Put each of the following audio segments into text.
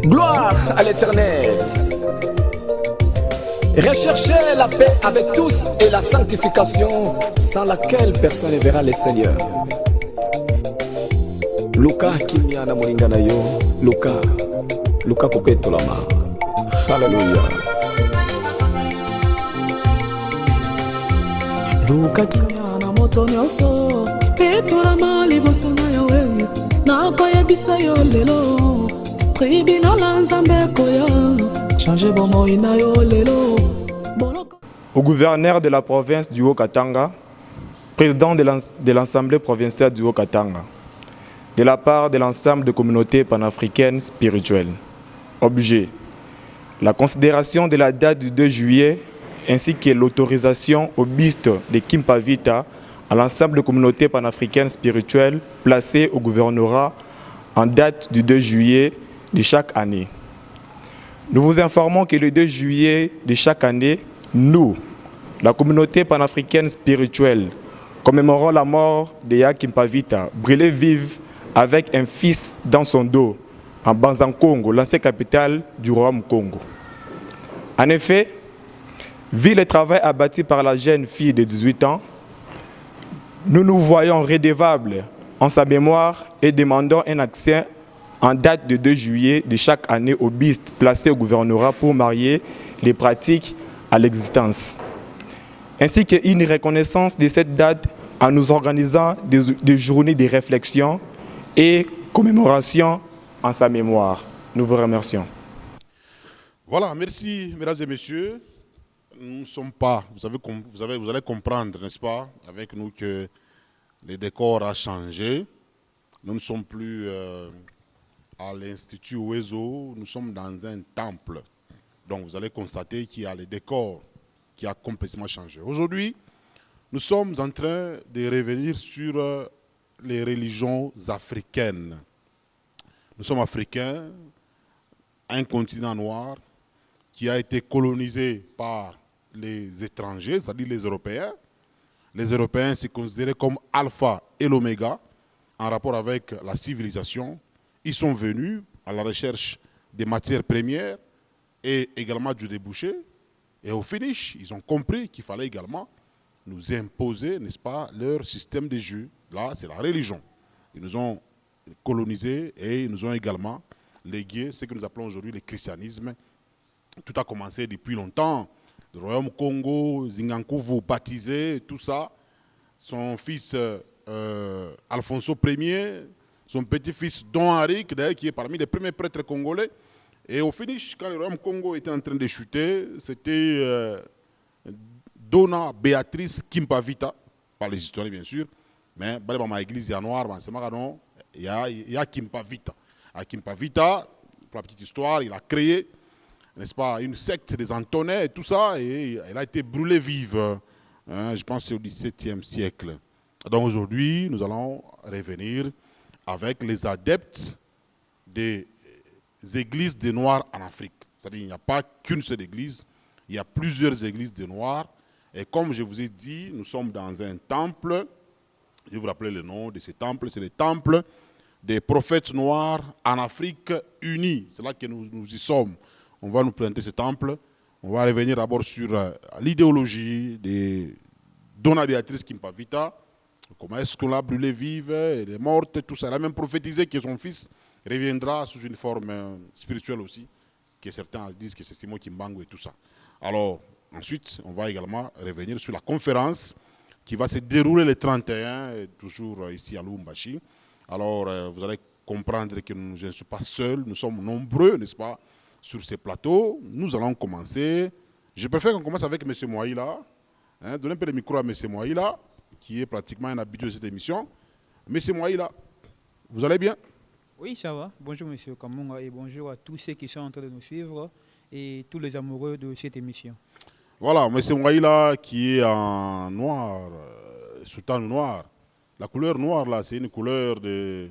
Gloire à l'Éternel. Recherchez la paix avec tous et la sanctification sans laquelle personne ne verra le Seigneur. Luka kimia na moringa na yo. Luka kopeto la ma. Hallelujah. Luka kimia na moto nyonso. Peto la ma liboso na yawe. Na koyebisa yo lelo. Tribunal nzambe koya. Changer bomo ina yo lelo. Au gouverneur de la province du Haut-Katanga, président de l'Assemblée provinciale du Haut-Katanga, de la part de l'ensemble des communautés panafricaines spirituelles. Objet: la considération de la date du 2 juillet ainsi que l'autorisation au buste de Kimpavita à l'ensemble des communautés panafricaines spirituelles placées au gouvernorat en date du 2 juillet de chaque année. Nous vous informons que le 2 juillet de chaque année, nous, la communauté panafricaine spirituelle, commémorons la mort de Yakimpavita, brûlé vive avec un fils dans son dos, en Banzan-Congo, l'ancienne capitale du royaume Congo. En effet, vu le travail abattu par la jeune fille de 18 ans, nous nous voyons redevables en sa mémoire et demandons un accès en date de 2 juillet de chaque année au buste placé au gouvernorat pour marier les pratiques à l'existence, ainsi qu'une reconnaissance de cette date en nous organisant des journées de réflexion et commémoration en sa mémoire. Nous vous remercions. Voilà, merci mesdames et messieurs. Nous ne sommes pas, vous allez comprendre, n'est-ce pas, avec nous que le décor a changé. Nous ne sommes plus à l'Institut Ouezo, nous sommes dans un temple. Donc vous allez constater qu'il y a le décor qui a complètement changé. Aujourd'hui, nous sommes en train de revenir sur les religions africaines. Nous sommes africains, un continent noir qui a été colonisé par les étrangers, c'est-à-dire les Européens. Les Européens se considéraient comme alpha et l'oméga en rapport avec la civilisation. Ils sont venus à la recherche des matières premières et également du débouché. Et au finish, ils ont compris qu'il fallait également nous imposer, n'est-ce pas, leur système de jus. Là, c'est la religion. Ils nous ont colonisés et ils nous ont également légué ce que nous appelons aujourd'hui le christianisme. Tout a commencé depuis longtemps. Le royaume Congo, Zingankouvu baptisé, tout ça. Son fils Alfonso Ier, son petit-fils Don Henrique, d'ailleurs, qui est parmi les premiers prêtres congolais. Et au finish, quand le royaume Congo était en train de chuter, c'était Dona Béatrice Kimpavita, par les historiens bien sûr, mais dans ma église, il y a noir, il y a Kimpavita. À Kimpavita, pour la petite histoire, il a créé, n'est-ce pas, une secte des Antonais et tout ça, et elle a été brûlée vive, je pense que c'est au XVIIe siècle. Donc aujourd'hui, nous allons revenir avec les adeptes des églises des Noirs en Afrique. C'est-à-dire qu'il n'y a pas qu'une seule église, il y a plusieurs églises des Noirs. Et comme je vous ai dit, nous sommes dans un temple. Je vais vous rappeler le nom de ce temple. C'est le temple des prophètes noirs en Afrique unis. C'est là que nous y sommes. On va nous présenter ce temple. On va revenir d'abord sur l'idéologie de Dona Béatrice Kimpavita. Comment est-ce qu'on l'a brûlée vive, elle est morte, tout ça. Elle a même prophétisé que son fils reviendra sous une forme spirituelle aussi, que certains disent que c'est Simon Kimbangu et tout ça. Alors, ensuite, on va également revenir sur la conférence qui va se dérouler le 31, toujours ici à Lubumbashi. Alors, vous allez comprendre que je ne suis pas seul, nous sommes nombreux, n'est-ce pas, sur ces plateaux. Nous allons commencer. Je préfère qu'on commence avec M. Moaïla. Donnez un peu le micro à M. Moaïla, qui est pratiquement un habitué de cette émission. M. Moaïla, vous allez bien? Oui, ça va. Bonjour, M. Kamunga, et bonjour à tous ceux qui sont en train de nous suivre et tous les amoureux de cette émission. Voilà, M. Moaïla qui est en noir, sultan noir. La couleur noire, là, c'est une couleur de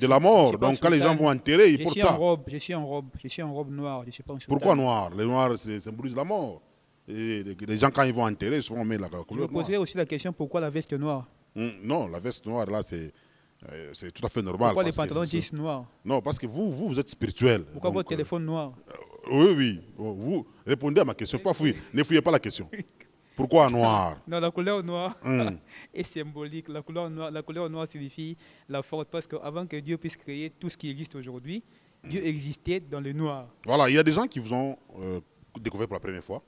la mort. Donc, quand les gens vont enterrer, ils portent ça. Je suis en robe noire. Je suis pas un sultan. Pourquoi noir? Le noir, ça symbolise la mort. Et les gens, quand ils vont enterrer, souvent on met la couleur noire. Je me poserai aussi la question, pourquoi la veste noire? Non, la veste noire, là, c'est C'est tout à fait normal. Pourquoi les parce que pantalons disent noirs? Non, parce que vous êtes spirituel. Pourquoi Donc, votre téléphone noir? oui. Vous répondez à ma question. Pas fouiller. Ne fouillez pas la question. Pourquoi noir? Non, la couleur noire est symbolique. La couleur noire signifie la force. Parce qu'avant que Dieu puisse créer tout ce qui existe aujourd'hui, Dieu existait dans le noir. Voilà, il y a des gens qui vous ont découvert pour la première fois.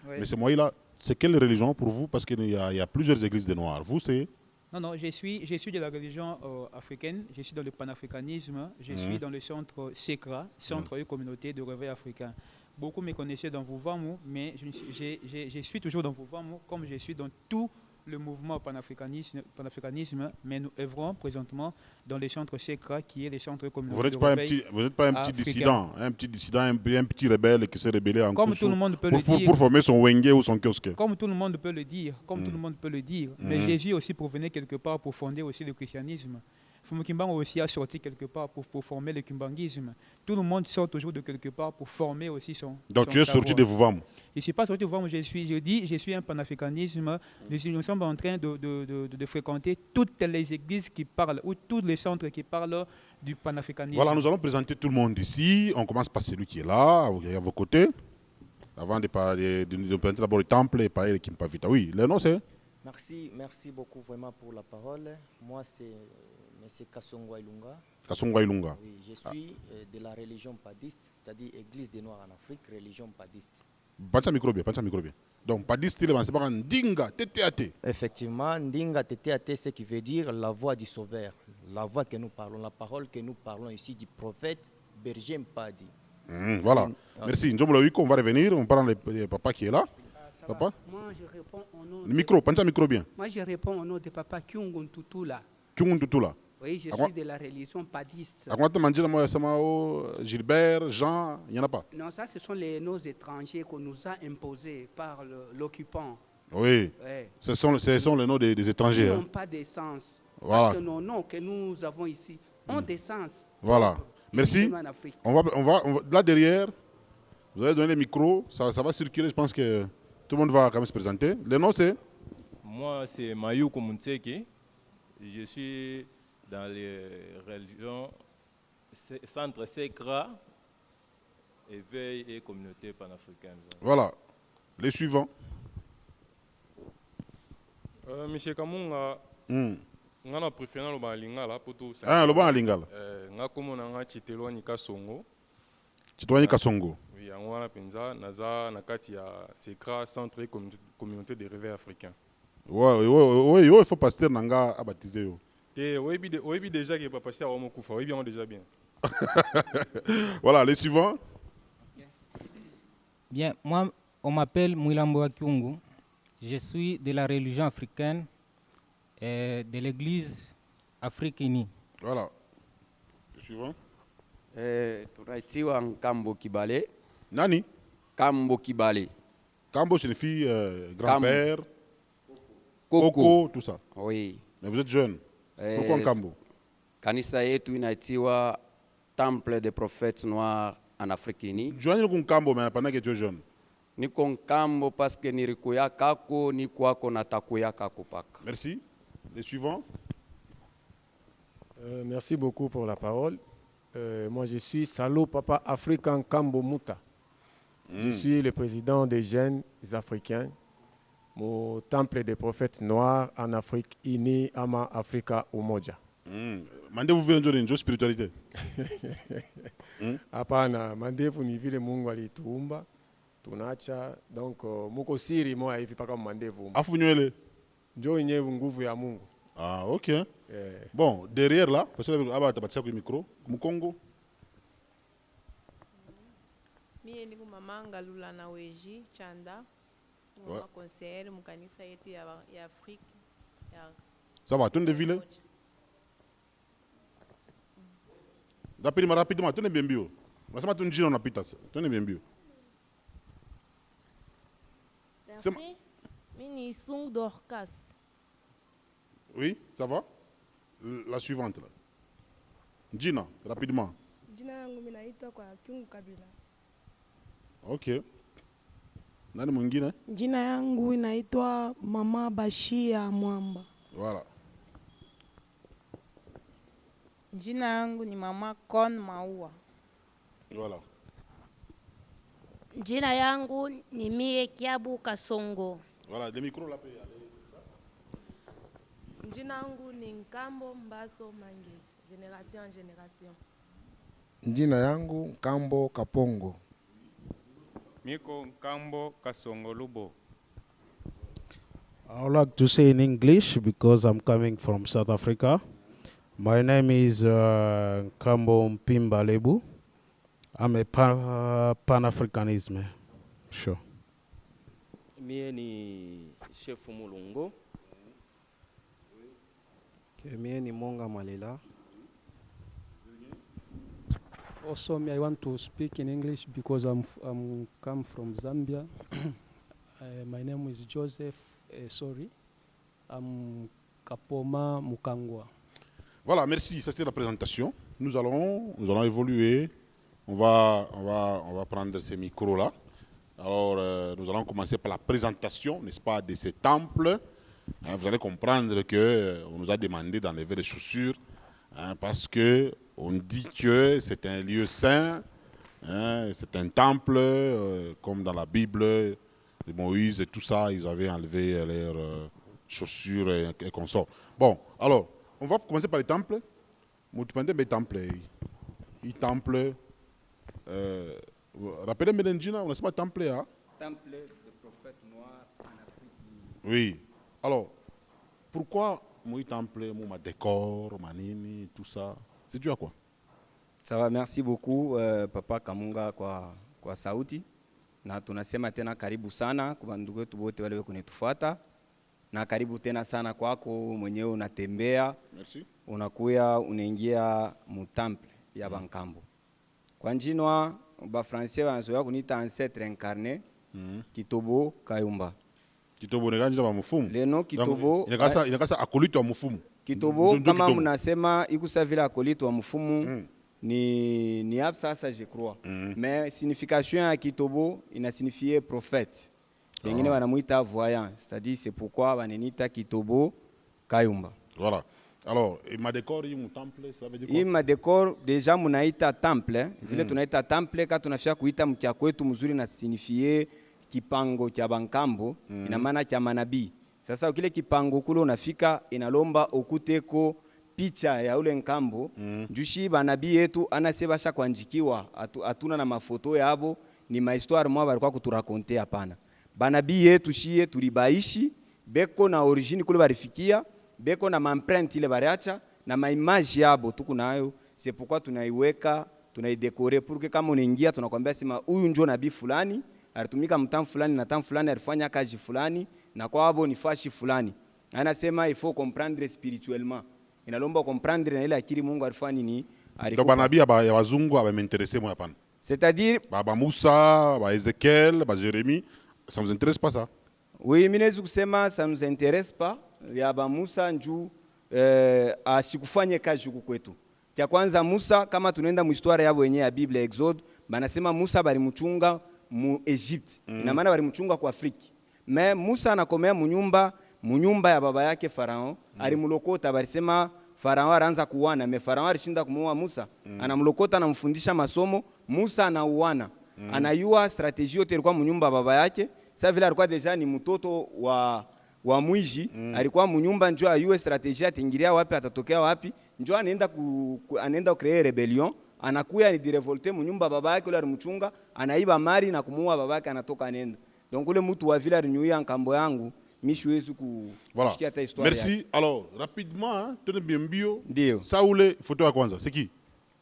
Ouais. Mais c'est moi, là, c'est quelle religion pour vous? Parce qu'il y a plusieurs églises de noirs. Vous, c'est... Non, je suis de la religion africaine, je suis dans le panafricanisme, je suis dans le centre SECRA, Centre et Communauté de Réveil Africain. Beaucoup me connaissaient dans Vouvamu, mais je suis toujours dans Vouvamu, comme je suis dans tout le mouvement panafricanisme, mais nous œuvrons présentement dans le centre SECRA, qui est le centre et Communauté de Réveil. Vous n'êtes pas un petit dissident, un petit rebelle qui s'est rebellé en Comme tout le monde peut le dire. Pour former son wenge ou son kiosque. Comme tout le monde peut le dire, Mais Jésus aussi provenait quelque part pour fonder aussi le christianisme. Fumukimbango aussi a sorti quelque part pour former le kimbanguisme. Tout le monde sort toujours de quelque part pour former aussi son. Donc tu es savoir. sorti de Vouvamu? Je ne suis pas sorti de Vouvamu, je suis un panafricanisme. Nous sommes en train de fréquenter toutes les églises qui parlent, ou tous les centres qui parlent du panafricanisme. Voilà, nous allons présenter tout le monde ici. On commence par celui qui est là, à vos côtés. Avant de présenter d'abord le temple et parler de Kimpavita. Oui, le nom c'est? Merci beaucoup vraiment pour la parole. Moi, c'est M. Kasongwa Ilunga. Kasongwa Ilunga. Oui, je suis de la religion padiste, c'est-à-dire Église des Noirs en Afrique, religion padiste. Pancha micro bien. Donc, padiste, c'est pas Ndinga, Teteate. Effectivement, Ndinga, Teteate, ce qui veut dire la voix du Sauveur, la voix que nous parlons, la parole que nous parlons ici du prophète Berger Mpadi. Voilà. Merci. On va revenir, on parle de papa qui est là. Papa? Moi, je réponds au nom. Le micro, pancha micro bien. Moi, je réponds au nom de papa Kyungun Tutula. Kyungun Tutula. Oui, je suis de la religion padiste. Gilbert, Jean, il n'y en a pas? Non, ça, ce sont les noms étrangers qu'on nous a imposés par l'occupant. Oui. Ouais. Ce sont les noms des étrangers. Ils n'ont pas d'essence. Voilà. Parce que nos noms que nous avons ici ont des sens. Voilà. Merci. On va, là derrière, vous allez donner les micros, ça va circuler, je pense que tout le monde va quand même se présenter. Le nom c'est? Moi c'est Mayou Komuntseki, je suis dans les religions Centre SECRA, Éveil et Communauté panafricaine. Voilà, les suivants. Monsieur Kamunga, ngana préféré le balingala poto. Ah, le balingala. Ngakomona nga Chitelwani Kasongo. Chitelwani Kasongo. Oui, angwana penza naza nakati ya SECRA, Centre et Communauté de Réveil Africain. Oui, il faut pasteur nanga a baptisé yo. Oui, déjà que papa pasteur wa kufa, oui bien déjà bien. Voilà, les suivants. Bien, moi on m'appelle Mwilambo Kyungu. Je suis de la religion africaine et de l'église Afrique Unie. Voilà. Le suivant. Tunaitiwa Nkambo Kibale. Nani? Kambo Kibale. Kambo signifie grand-père, Koko, tout ça. Oui. Mais vous êtes jeune. Pourquoi Nkambo? Kanisa yetu inaitiwa Temple des prophètes noirs en Afrique Unie. Joignez le Nkambo, mais pendant que tu es jeune. Niko Nkambo parce que nilikuya kako ni kwako natakuya kako paka. Merci. Les suivants. Merci beaucoup pour la parole. Moi, je suis Salo Papa African Kambo Muta. Je suis le président des jeunes africains au Temple des prophètes noirs en Afrique Unie, Ama Africa Umoja. Mandez-vous venir une spiritualité. Hapana, mandevu ni vile Mungu alituumba. Tunacha donc muko siri moja hivi paka mandevu. Afu nywele. Njoo yenyewe nguvu ya Mungu. Ah, OK. Bon, derrière là, parce que aba tabatia ku micro, Mukongo. Mie niko mama Ngalula na Weji Chanda. Mama conseiller mu kanisa yetu ya Afrique. Ça va, tourne de ville. Rapidement, tourne bien bio. Masama tourne jino na pitas. Tourne bien bio. Merci. Mini Sung Dorcas. Oui, ça va? La suivante là. Gina, rapidement. Jina yangu minaitwa kwa Kyungu Kabila. OK. Nani mwingine? Jina yangu inaitwa Mama Bashia Mwamba. Voilà. Jina yangu ni Mama Kon Maua. Voilà. Jina yangu ni Mie Kiabu Kasongo. Voilà, les micros là. Jina yangu ni Nkambo Mbaso Mange, génération en génération. Jina yangu Nkambo Kapongo. Miko Nkambo Kasongo Lubo. I would like to say in English because I'm coming from South Africa. My name is Nkambo Mpimba Lebu. I'm a Pan-Africanism. Sure. Mie ni Chef Mulungo. Mie ni Monga Malila. Also, I want to speak in English because I'm come from Zambia. My name is Joseph. Sorry, I'm Kapoma Mukangwa. Voilà, merci. Ça c'était la présentation. Nous allons évoluer. On va prendre ces micros là. Alors, nous allons commencer par la présentation, n'est-ce pas, de ces temples. Vous allez comprendre que on nous a demandé d'enlever les chaussures, parce que on dit que c'est un lieu saint, c'est un temple, comme dans la Bible de Moïse et tout ça, ils avaient enlevé leurs chaussures et consorts. Bon, alors, on va commencer par les temples. Les temples. Les temples. Rappelez-moi l'Indina, on ne sait pas temple, hein? Temple de prophète noir en Afrique. Oui. Alors, pourquoi mon temple, mon décor, manini, tout ça, c'est dû à quoi? Ça va, merci beaucoup Papa Kamunga kwa sauti. Na tunasema tena karibu sana kwa ndugu wetu wote wale kunitufuata. Na karibu tena sana kwako mwenyewe unatembea. Merci. Unakuya unaingia mu temple ya Bankambo. Kwa njinwa ba français wanazoea kunita ancêtre incarné Kitobo Kayumba. Kitobo neganja wa mfumu. Leno Kitobo inakasa akolito wa mfumu. Kitobo kama mnasema ikusa vile akolito wa mfumu ni hapa sasa je crois. Mais signification ya Kitobo ina signifier prophète. Wengine wanamuita voyant, c'est-à-dire c'est pourquoi wananiita Kitobo Kayumba. Voilà. Alors, ma décor yi mu temple, ça veut dire quoi? Ma décor déjà munaita temple, vile tunaita temple quand tunafika kuita mkia kwetu mzuri na signifier kipango cha Bankambo, ina maana cha manabii. Sasa ukile kipango kule unafika inalomba okuteko picha ya ule Nkambo, jushi banabii yetu anasebasha kuanjikiwa, atuna na mafoto yabo, ni mahistoire mwa balikuwa kuturakonte hapana. Banabii yetu shie tulibaishi, beko na origine kule barifikia, beko na empreinte ile bariacha, na maimage yabo tuko nayo, c'est pourquoi tunaiweka, tunaidekore pour que kama unaingia tunakwambia sema huyu ndio nabii fulani, alitumika mtam fulani na tam fulani alifanya kazi fulani, na kwa abo ni fashi fulani. Anasema il faut comprendre spirituellement. Inalomba comprendre na ile akili Mungu alifanya nini? Ndio banabii ya wazungu abameinteresse moi hapana. C'est-à-dire Baba Moussa, Baba Ezekiel, Baba Jérémie, ça vous intéresse pas ça? Oui, minezu kusema ça nous intéresse pas. Ya Baba Moussa njoo asikufanye kazi huku kwetu. Cha kwanza Musa kama tunaenda mu historia yabo yenyewe ya Biblia Exode, banasema Musa balimchunga mu Egypt. Ina maana balimchunga kwa Afrika. Mais Musa anakomea mu nyumba ya baba yake Farao, alimlokota balisema Farao anaanza kuuana, mais Farao alishinda kumuua Musa. Anamlokota anamfundisha masomo, Musa anauana. Anayua strategie yote ilikuwa mu nyumba baba yake. Sasa vile alikuwa deja ni mtoto wa mwiji, alikuwa mu nyumba njoo ayue strategie atingiria wapi atatokea wapi, njoo anaenda create rebellion, anakuya ni direvolte mu nyumba baba yake, ule alimchunga, anaiba mali na kumuua baba yake, anatoka anaenda. Donc ule mtu wa vile alinyuia Nkambo yangu, mishiwezi kusikia hata historia. Merci. Yake. Alors, rapidement, tenez bien bio. Ndio. Ça ule photo ya kwanza, c'est qui?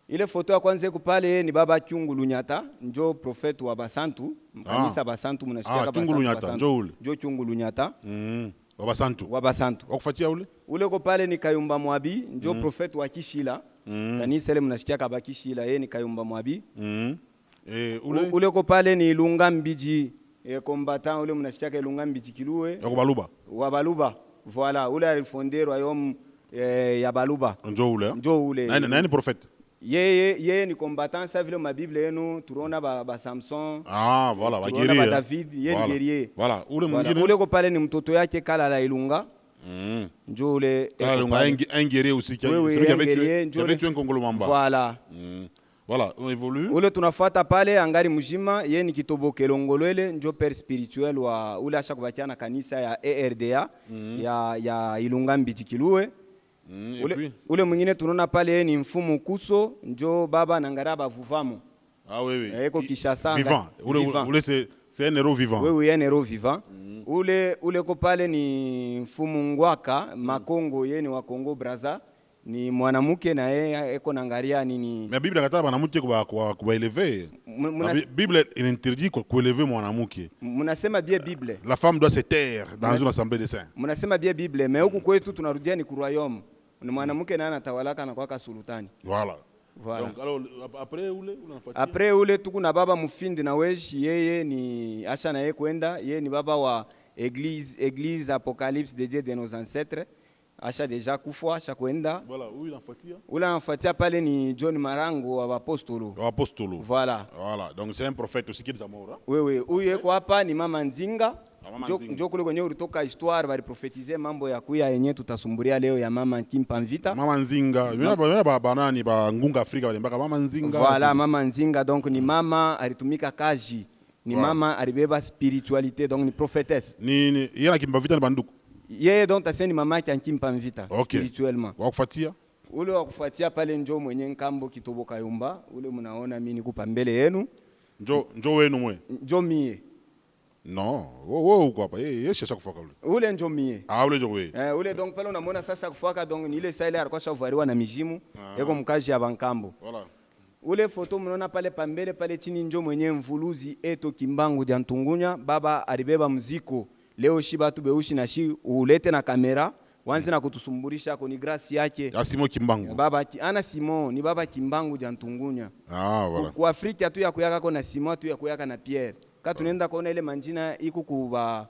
Ile photo ya kwanza iko pale ni baba Kyungu Lunyata, njo prophet wa Basantu, kanisa Basantu mnashikia Basantu. Kyungu Lunyata, njo ule. Njo Kyungu Lunyata. Wa Basantu. Wa Basantu. Wakufuatia ule? Ule ko pale ni Kayumba Mwabi, njo prophet wa Kishila. Kanisa ile mnashikia kaba Kishila, yeye ni Kayumba Mwabi. Ule ko pale ni Lunga Mbiji, combattant ule mnashikia Lunga Mbiji Kilue. Wa Baluba. Wa Baluba. Voilà, ule alifondé royaume ya Baluba. Njo ule. Njo ule. Nani prophète? Yeye ni combattant, ça vile ma Bible yenu tunaona ba Samson. Ah, voilà, ba guerrier. Ba David, yeye ni guerrier. Voilà, ule mwingine. Ule ko pale ni mtoto yake Kala la Ilunga. Njo ule un guerrier aussi qui avait tué un Congolo Mamba. Voilà. Voilà, on évolue. Ule tunafuata pale angari mjima, ye ni Kitoboke Longolwele, njo père spirituel wa ule asha kubatia na kanisa ya ERDA ya Ilunga Mbitikilue. Ule mwingine tunaona pale ye ni Mfumu Kuso, njo baba nangara bavuvamo. Ah oui oui. Eko Kishasa. Vivant. Ule c'est un héros vivant. Oui oui, un héros vivant. Ule ko pale ni Mfumu Ngwaka, Makongo ye ni wa Congo Brazza. Ni mwanamuke na yeye eko nangaria nini. Mais Bible ngata mwanamuke kuba élever. Bible interdit kuélever mwanamuke. Mnasema bien Bible. La femme doit se taire dans une assemblée des saints. Mnasema bien Bible, mais huku kwetu tunarudia ni royaume. Ni mwanamuke na anatawalaka na kwa sultani. Voilà. Voilà. Donc alors après ule tuku na baba mufindi na weshi yeye ni asha na yeye kwenda, yeye ni baba wa église Apocalypse des dieux de nos ancêtres. Asha deja kufwa asha kwenda. Voilà, où il enfatia? Ule enfatia pale ni John Marango wa apostolo. Voilà. Voilà. Donc c'est un prophète aussi qui est mort. Oui oui, huyu yuko hapa ni mama Nzinga. Njo kule kwenye ulitoka histoire bali profetize mambo ya kuya yenye tutasumburia leo ya mama Kimpa Mvita. Mama Nzinga. Banani ba ngunga Afrika wale mpaka mama Nzinga. Voilà, mama Nzinga donc ni mama alitumika kaji. Ni mama alibeba spiritualité donc ni prophétesse. Ni yeye Kimpa Mvita ni banduku. Yeye donc taseni mama yake Kimpa Mvita spirituellement. Wakufuatia? Ule wakufuatia pale njo mwenye Nkambo Kitoboka Yumba. Ule mnaona mimi nikupa mbele yenu. Njo wenu mwe. Njo mie. Non, uko hapa. Yeye shasha kufaka ule. Ule njo mie. Ule njo wewe. Ule donc pale unamwona sasa kufaka donc ni ile sale alikuwa shavariwa na mijimu. Yeko mkaji ya Bankambo. Voilà. Ule foto mnaona pale pambele pale chini njo mwenye mvuluzi eto Kimbangu dia Ntungunya. Baba alibeba mziko. Leo shiba tu beushi na shi ulete na kamera wanzi na kutusumburisha ko ni grâce yake. Asimo Kimbangu. Baba ana Simon ni baba Kimbangu dia Ntungunya. Voilà. Kwa Afrika tu ya kuyaka ko na Simon tu ya kuyaka na Pierre. Ka tunaenda kuona ile manjina iko kuba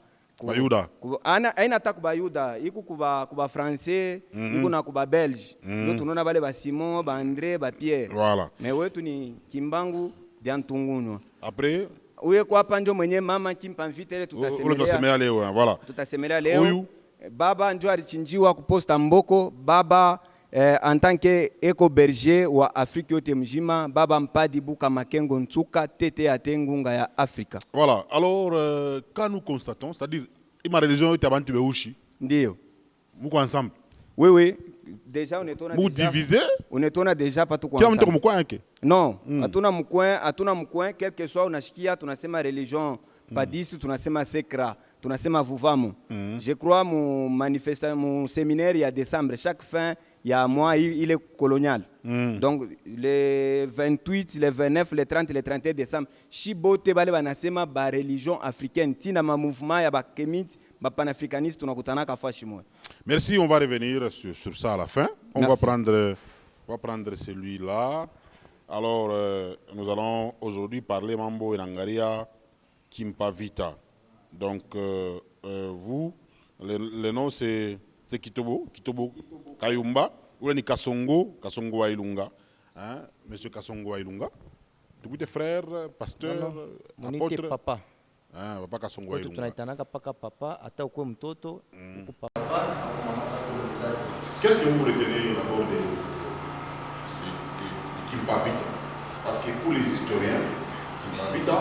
Yuda. Aina hata kuba Yuda, iko kuba français, iko na kuba belge. Ndio tunaona wale ba Simon, ba André, ba Pierre. Voilà. Mais wetu ni Kimbangu dia Ntungunya. Après uye kwa hapa njo mwenye mama Kimpa Mvita ile tutasemelea leo voilà. Tutasemelea leo. Baba njo alichinjiwa kuposta Mboko, baba en tant que eco berger wa Afrique yote mjima, baba mpadi buka makengo ntsuka tete atengunga ya Afrika. Voilà. Alors quand nous constatons, c'est-à-dire ima religion yote abantu beushi. Ndio. Muko ensemble. Oui oui. Déjà vous divisez. On est déjà pas tout quoi ensemble. Kila mtu mkoa yake. Non, hatuna mkoa, quel que soit unashikia tunasema religion padisi tunasema sekra, tunasema vuvamu. Je crois mon manifestation mon séminaire il y a décembre chaque fin il y a mois il est colonial. Donc les 28, les 29, les 30, les 31 décembre, shibote bale banasema ba religion africaine tina ma mouvement ya ba kemit ba panafricaniste tunakutana kafashi moja. Merci, on va revenir sur ça à la fin. On va prendre celui-là. Alors nous allons aujourd'hui parler Mambo Enangaria Kimpa Vita. Donc vous le nom c'est Kitobo Kayumba ou ni Kasongo wa Ilunga, hein, monsieur Kasongo wa Ilunga. Tous tes frères, pasteurs, apôtres. Papa. Ah, papa Kasongo wa Ilunga. Tunaitanaka papa hata ukwe mtoto uko papa mama Kasongo mzazi. Qu'est-ce que vous retenez d'abord de Kimpa Vita? Parce que pour les historiens, Kimpa Vita,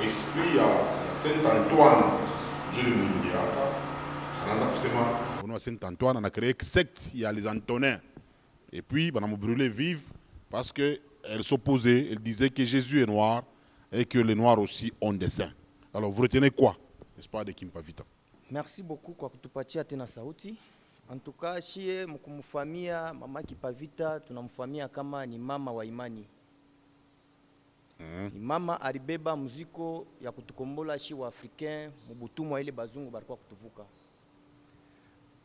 esprit à Saint-Antoine, je le dis on a Saint-Antoine, on a créé une secte, il y a les Antonins. Et puis, on a brûlé vive parce qu'elle s'opposait, elle disait que Jésus est noir et que les noirs aussi ont des seins. Alors, vous retenez quoi, n'est-ce pas, de Kimpa Vita? Merci beaucoup kwa kutupatia tena sauti. En tout cas, shie mkumfamia mama Kimpa Vita, tunamfamia kama ni mama wa imani. Ni mama alibeba muziko ya kutukombola shi wa africain mubutumwa ile bazungu balikuwa kutuvuka.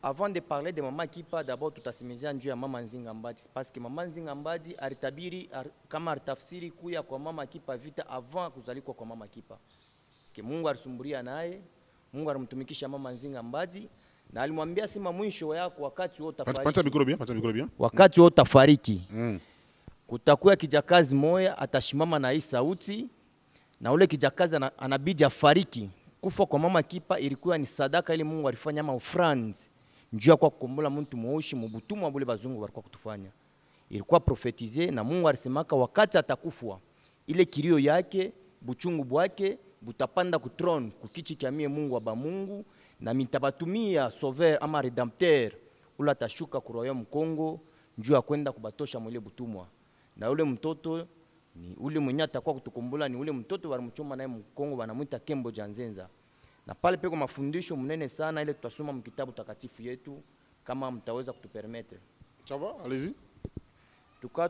Avant de parler de Maman Kimpa, d'abord tutasemezea njoo ya Mama Nzinga Mbadi parce que Mama Nzinga Mbadi alitabiri kama alitafsiri kuya kwa Mama Kimpa Vita avant kuzalikwa kwa Mama Kimpa. Parce que Mungu alisumburia naye, Mungu alimtumikisha Mama Nzinga Mbadi na alimwambia sema mwisho yako wakati wote utafariki. Pata micro bien. Wakati wote utafariki. Kutakuwa kijakazi moya atashimama na hii sauti na ule kijakazi anabidi afariki kufa kwa mama Kipa ilikuwa ni sadaka ile Mungu alifanya ama ofrande njuu ya kwa kukombola mtu mweusi mubutumwa bule bazungu walikuwa kutufanya. Ilikuwa profetize na Mungu alisemaka wakati atakufwa ile kilio yake buchungu bwake butapanda ku throne kukichi kya mie Mungu aba Mungu na mitabatumia sauveur ama redempteur ula atashuka ku royaume Congo njuu ya kwenda kubatosha mwile butumwa. Na ule mtoto ni ule mwenye atakuwa kutukombola ni ule mtoto walimchoma naye Mkongo wanamuita Kembo Janzenza. Na pale peko mafundisho mnene sana ile tutasoma mkitabu takatifu yetu kama mtaweza kutupermettre. Ça va, allez-y.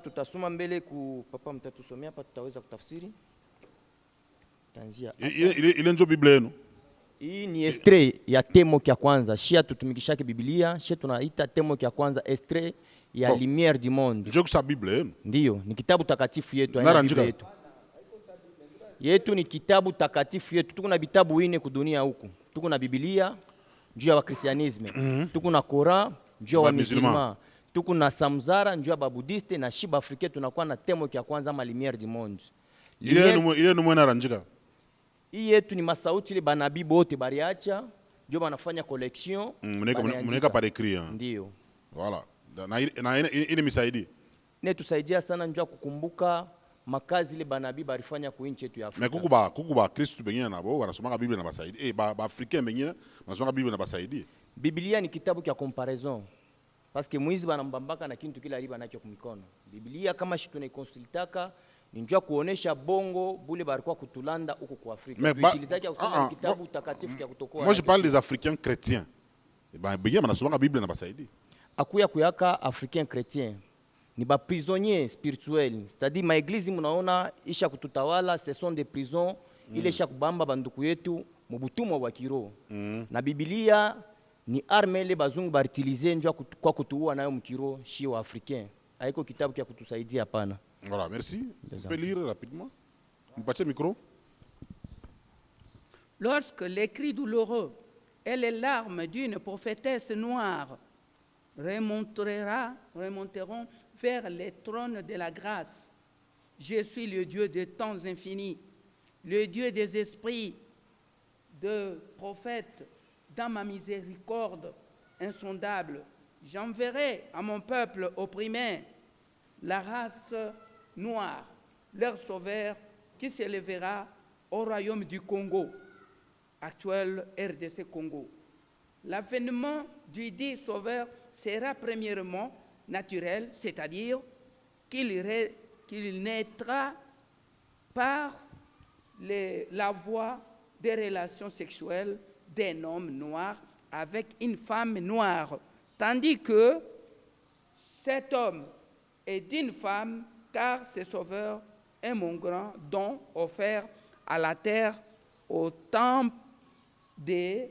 Tutasoma mbele ku papa mtatusomea hapa tutaweza kutafsiri. Tanzia. Ile ndio Biblia yenu. Hii ni extrait ya temo kya kwanza. Shia tutumikishake Biblia, shia tunaita temo kya kwanza extrait ya Lumière du Monde. Ndio kwa Biblia yenu. Ndio, ni kitabu takatifu yetu, haina Biblia yetu. Yetu ni kitabu takatifu yetu. Tuko na vitabu 4 kudunia huku. Tuko na Biblia njuu ya Wakristianisme. Tuko na Koran njuu ya Musulman. Tuko na Samzara njuu ya Babudiste na Shiba Afrique tunakuwa na temo kya kwanza ama Lumière du Monde. Ile numwe na ranjika. Hii yetu ni masauti ile banabii bote bariacha ndio banafanya collection. Mneka par écrit. Ndio. Voilà. Na ile misaidi. Ne tusaidia sana njoo kukumbuka makazi ile banabii barifanya ku nchi yetu ya Afrika. Mais kukuba Kristo bengine nabo wanasoma Biblia na basaidi. Ba Africain bengine wanasoma Biblia na basaidi. Biblia ni kitabu cha comparaison. Parce que mwizi banambambaka na kintu kile aliba nacho kumikono. Biblia kama shi tunaikonsultaka ni njoo kuonesha bongo bule barikuwa kutulanda huko kwa Afrika. Tuitilizaje kusoma kitabu takatifu cha kutokoa. Moi je parle des Africains chrétiens. Et ben bengine wanasoma Biblia na basaidi. Akuya kuyaka Africain chrétien. Ni ba prisonniers spirituels, c'est-à-dire ma église mnaona isha kututawala, ce sont des prisons ile isha kubamba banduku yetu mubutumwa wa kiroho. Na Biblia ni arme ile bazungu baritilize njoo kwa kutuua nayo mkiro shi wa africain. Haiko kitabu kia kutusaidia hapana. Voilà, merci. Tu peux lire rapidement. Mpatie micro. Lorsque les cris douloureux et les larmes d'une prophétesse noire remonteront vers les trônes de la grâce. Je suis le Dieu des temps infinis, le Dieu des esprits, de prophètes, dans ma miséricorde insondable. J'enverrai à mon peuple opprimé la race noire, leur sauveur qui s'élèvera au royaume du Congo, actuel RDC Congo. L'avènement du dit sauveur sera premièrement naturel, c'est-à-dire qu'il naîtra par la voie des relations sexuelles d'un homme noir avec une femme noire, tandis que cet homme est d'une femme, car ce sauveur est mon grand don offert à la terre au temps de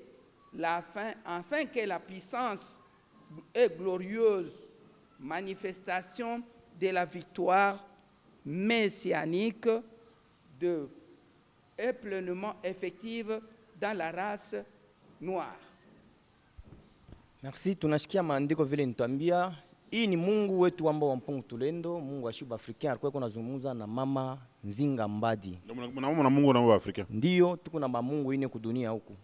la fin, afin que la puissance et glorieuse manifestation de la victoire messianique est pleinement effective dans la race noire. Merci, tunashikia maandiko vile nitambia. Hii ni Mungu wetu ambao wa Mpungu Tulendo, Mungu wa Shiba Afrika alikuwa kunazungumza na mama Nzinga Mbadi. Mnaomba na Mungu na wa Afrika. Ndio, tuko na Mungu ine kudunia huku.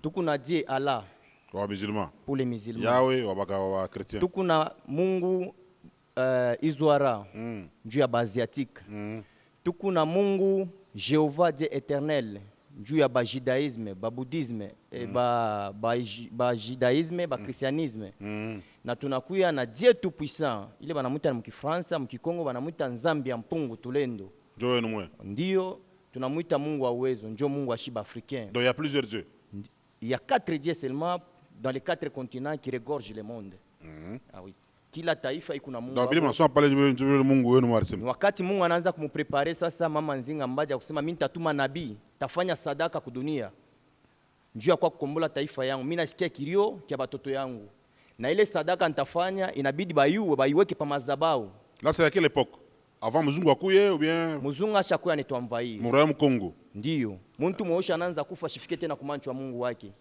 Tuko na Dieu Allah. Wa musulman. Pour les musulmans. Yahweh wa chrétien. Tuko na Mungu Izwara, Dieu ya Asiatique. Tuko na Mungu Jéhovah Dieu éternel, Dieu ya judaïsme, bouddhisme, judaïsme, christianisme. Na tunakuya na Dieu tout puissant. Ile banamuita mkifransa, mkikongo banamuita Nzambi ya Mpungu Tulendo. Ndio yenu. Ndio tunamuita Mungu wa uwezo, ndio Mungu wa Shiba africain. Donc il y a plusieurs dieux. Il y a 4 dieux seulement dans les 4 continents qui regorgent le monde. Ah oui. Kila taifa iko na Mungu. Ndio bila mnasoma pale Mungu wenu mwarisema. Wakati Mungu anaanza kumprepare sasa mama Nzinga Mbadi kusema mimi nitatuma nabii, tafanya sadaka kwa dunia. Njoo kwa kukombola taifa yangu. Mimi nasikia kilio kwa watoto yangu. Na ile sadaka nitafanya inabidi baiweke pa madhabahu. Là c'est à quelle époque? Avant mzungu akuye ou bien mzungu ashakuya nitwamvai. Mroyaume Congo. Ndio. Mtu mwosha anaanza kufa shifike tena kumancho wa Mungu wake.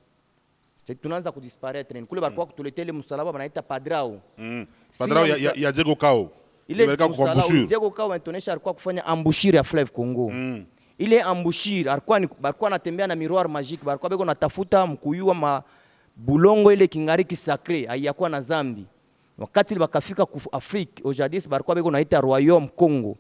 Tunaanza kudisparaître. Kule barikuwa kutuletea ile msalaba banaita padrao. Padrao ya Diego Kao. Ile msalaba Diego Kao anatonesha alikuwa kufanya embouchure ya fleuve Congo. ile embouchure barikuwa natembea na miroir magique, barikuwa beko natafuta mkuyua bulongo ile kingariki sacré haiyakuwa na zambi. Wakati bakafika ku Afrique ojadis barikuwa beko naita Royaume Congo,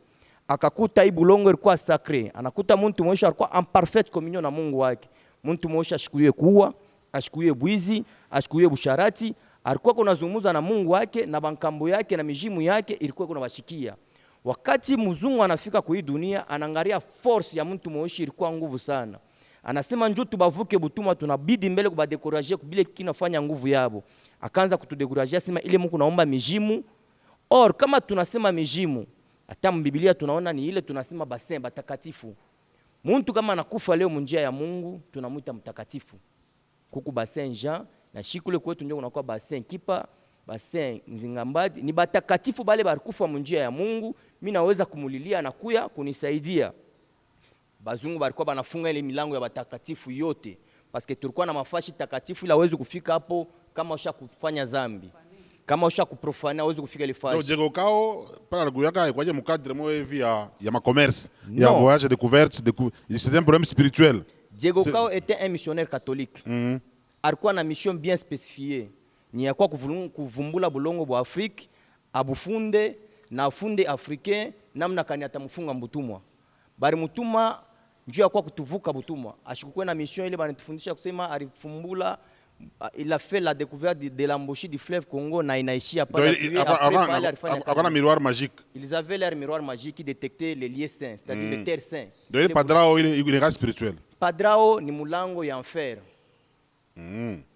akakuta hii bulongo ilikuwa sacré, anakuta muntu mwisho alikuwa en parfaite communion na Mungu wake. Muntu mwisho ashikuye kuwa, ashikuye bwizi, ashikuye busharati, alikuwa kunazungumza na Mungu wake na bankambo yake na mijimu yake ilikuwa kuna bashikia. Wakati mzungu anafika kwa hii dunia, anaangalia force ya mtu mwishi ilikuwa nguvu sana. Anasema njoo tubavuke butuma, tunabidi mbele kubadekourager kubile kinafanya nguvu yabo. Akaanza kutudekourager, sema ile Mungu naomba mijimu. Or kama tunasema mijimu, hata mbiblia tunaona ni ile tunasema bassin batakatifu. Muntu kama anakufa leo munjia ya Mungu, tunamuita mtakatifu. Kuku bassin Jean na shikule kwetu ndio kunakuwa bassin Kipa, bassin Nzingambadi, ni batakatifu bale barikufa munjia ya Mungu. Mimi naweza kumulilia na kuya kunisaidia. Bazungu barikuwa banafunga ile milango ya batakatifu yote, paske tulikuwa na mafashi takatifu ila hawezi kufika hapo kama usha kufanya zambi. Kama usha kuprofana hawezi kufika ile fashi. Donc Diego Cao para kuyaka kwaje mukadre mo hivi ya ma commerce, ya voyage découverte, c'est un problème spirituel. Diego Cao était un missionnaire catholique. Alikuwa na mission bien spécifiée. Ni ya kwa kuvumbula bulongo bwa Afrique, abufunde na funde africain namna kani atamfunga mbutumwa. Bari mutuma njoo kwa kutuvuka butumwa. Ashikukwe na mission ile banatufundisha kusema alifumbula, il a fait la découverte de l'embouchure du fleuve Congo na inaishia pale. Avant miroir magique. Ils avaient leur miroir magique qui détectait les lieux saints, c'est-à-dire les terres saintes. Donc le Padrao il est race spirituel. Padrao ni mulango ya enfer.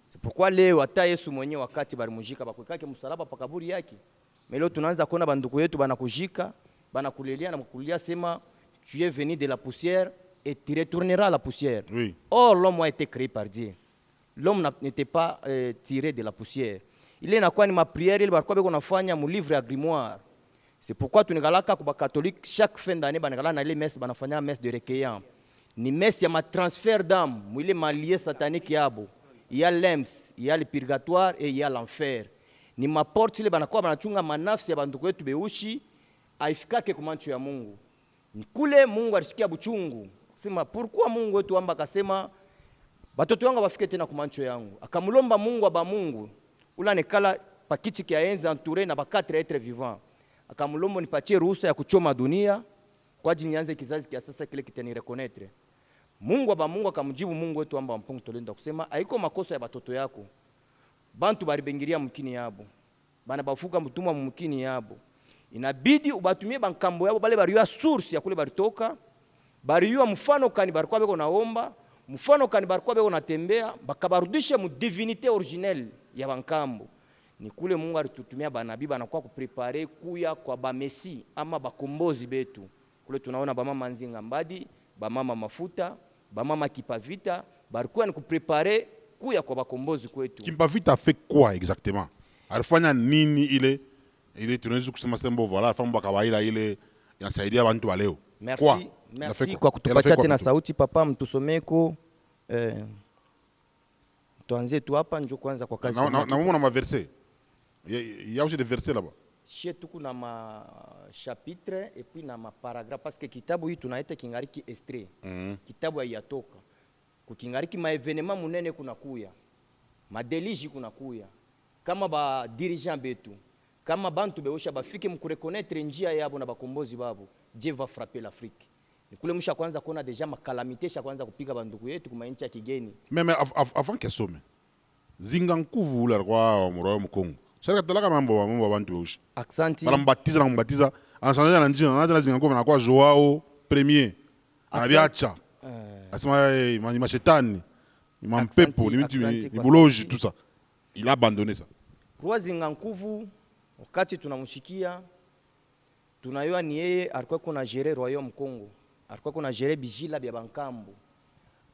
C'est pourquoi leo hata Yesu mwenyewe wakati balimujika bakwekake msalaba pa kaburi yake. Leo tunaanza kuona banduku yetu banakujika, banakulelia na kukulia sema tu es venu de la poussière et tu retourneras à la poussière. Oui. Or l'homme a été créé par Dieu. L'homme n'était pas tiré de la poussière. Il est nakuwa ni ma prière ile barikuwa beko nafanya mu livre ya grimoire. C'est pourquoi tunegalaka kwa catholique chaque fin d'année banagala na ile messe banafanya messe de requiem. Ni messe ya ma transfert d'âme, mu ile malie satanique yabo. Il y a l'Ems, il y a le purgatoire et il y a l'enfer. Ni ma porte ile banakuwa banachunga manafsi ya banduku wetu beushi aifikake kwa macho ya Mungu. Kule Mungu alisikia buchungu. Sema pourquoi Mungu wetu amba akasema batoto wangu bafike tena kwa macho yangu. Akamulomba Mungu aba Mungu. Ula nekala pakiti kia enzi entouré na ba 4 êtres vivants. Akamulomba nipatie ruhusa ya kuchoma dunia kwa ajili nianze kizazi kia sasa kile kitani reconnaître. Mungu aba Mungu akamjibu Mungu wetu amba mpungu tolenda kusema haiko makosa ya batoto yako. Bantu baribengiria mkini yabo. Bana bafuka mtumwa mkini yabo. Inabidi ubatumie bankambo yabo bale bariwa source ya kule baritoka. Bariwa mfano kani barikuwa beko naomba, mfano kani barikuwa beko natembea, bakabarudishe mu divinité originelle ya bankambo. Ni kule Mungu alitutumia banabii banakuwa kuprepare kuya kwa ba Messi ama bakombozi betu. Kule tunaona bamama Nzingambadi, bamama Mafuta, bamama Kipavita, barikuwa ni kuprepare kuya kwa bakombozi kwetu. Kipavita a fait quoi exactement? Alifanya nini ile tunaweza kusema sembo voilà famba bakawaila ile yasaidia bantu wa leo. Merci. Merci kwa kutupatia tena sauti papa, mtusomeko tuanze tu hapa njoo kwanza kwa kazi. Na mama na maverset. Il y a aussi des versets là-bas. Chez tuku na ma chapitre et puis na ma paragraphe parce que kitabu hii tunaita kingariki extrait. Kitabu haiyatoka. Kukingariki ma evenement munene kuna kuya. Madeliji kuna kuya. Kama ba dirigeant betu, kama bantu beosha bafike mkureconnaître njia yabo na bakombozi babo, Dieu va frapper l'Afrique. Nikule msha kwanza kuona deja makalamite sha kwanza kupiga banduku yetu kuma nchi ya kigeni. Mais avant que some. Zingankuvu ula kwa mroyo mkongo. Shaka talaka mambo bantu beosha. Aksanti. Bala mbatiza anashanja na njina na Zingankuvu na kwa Joao premier. Anabiacha. Asema mashetani. Ni mampepo, ni buloji tout ça. Il a abandonné ça. Roi Zingankuvu wakati tunamshikia tunayua ni yeye alikuwa kuna gérer royaume Congo. Alikuwa kuna gérer bijila bya bankambo.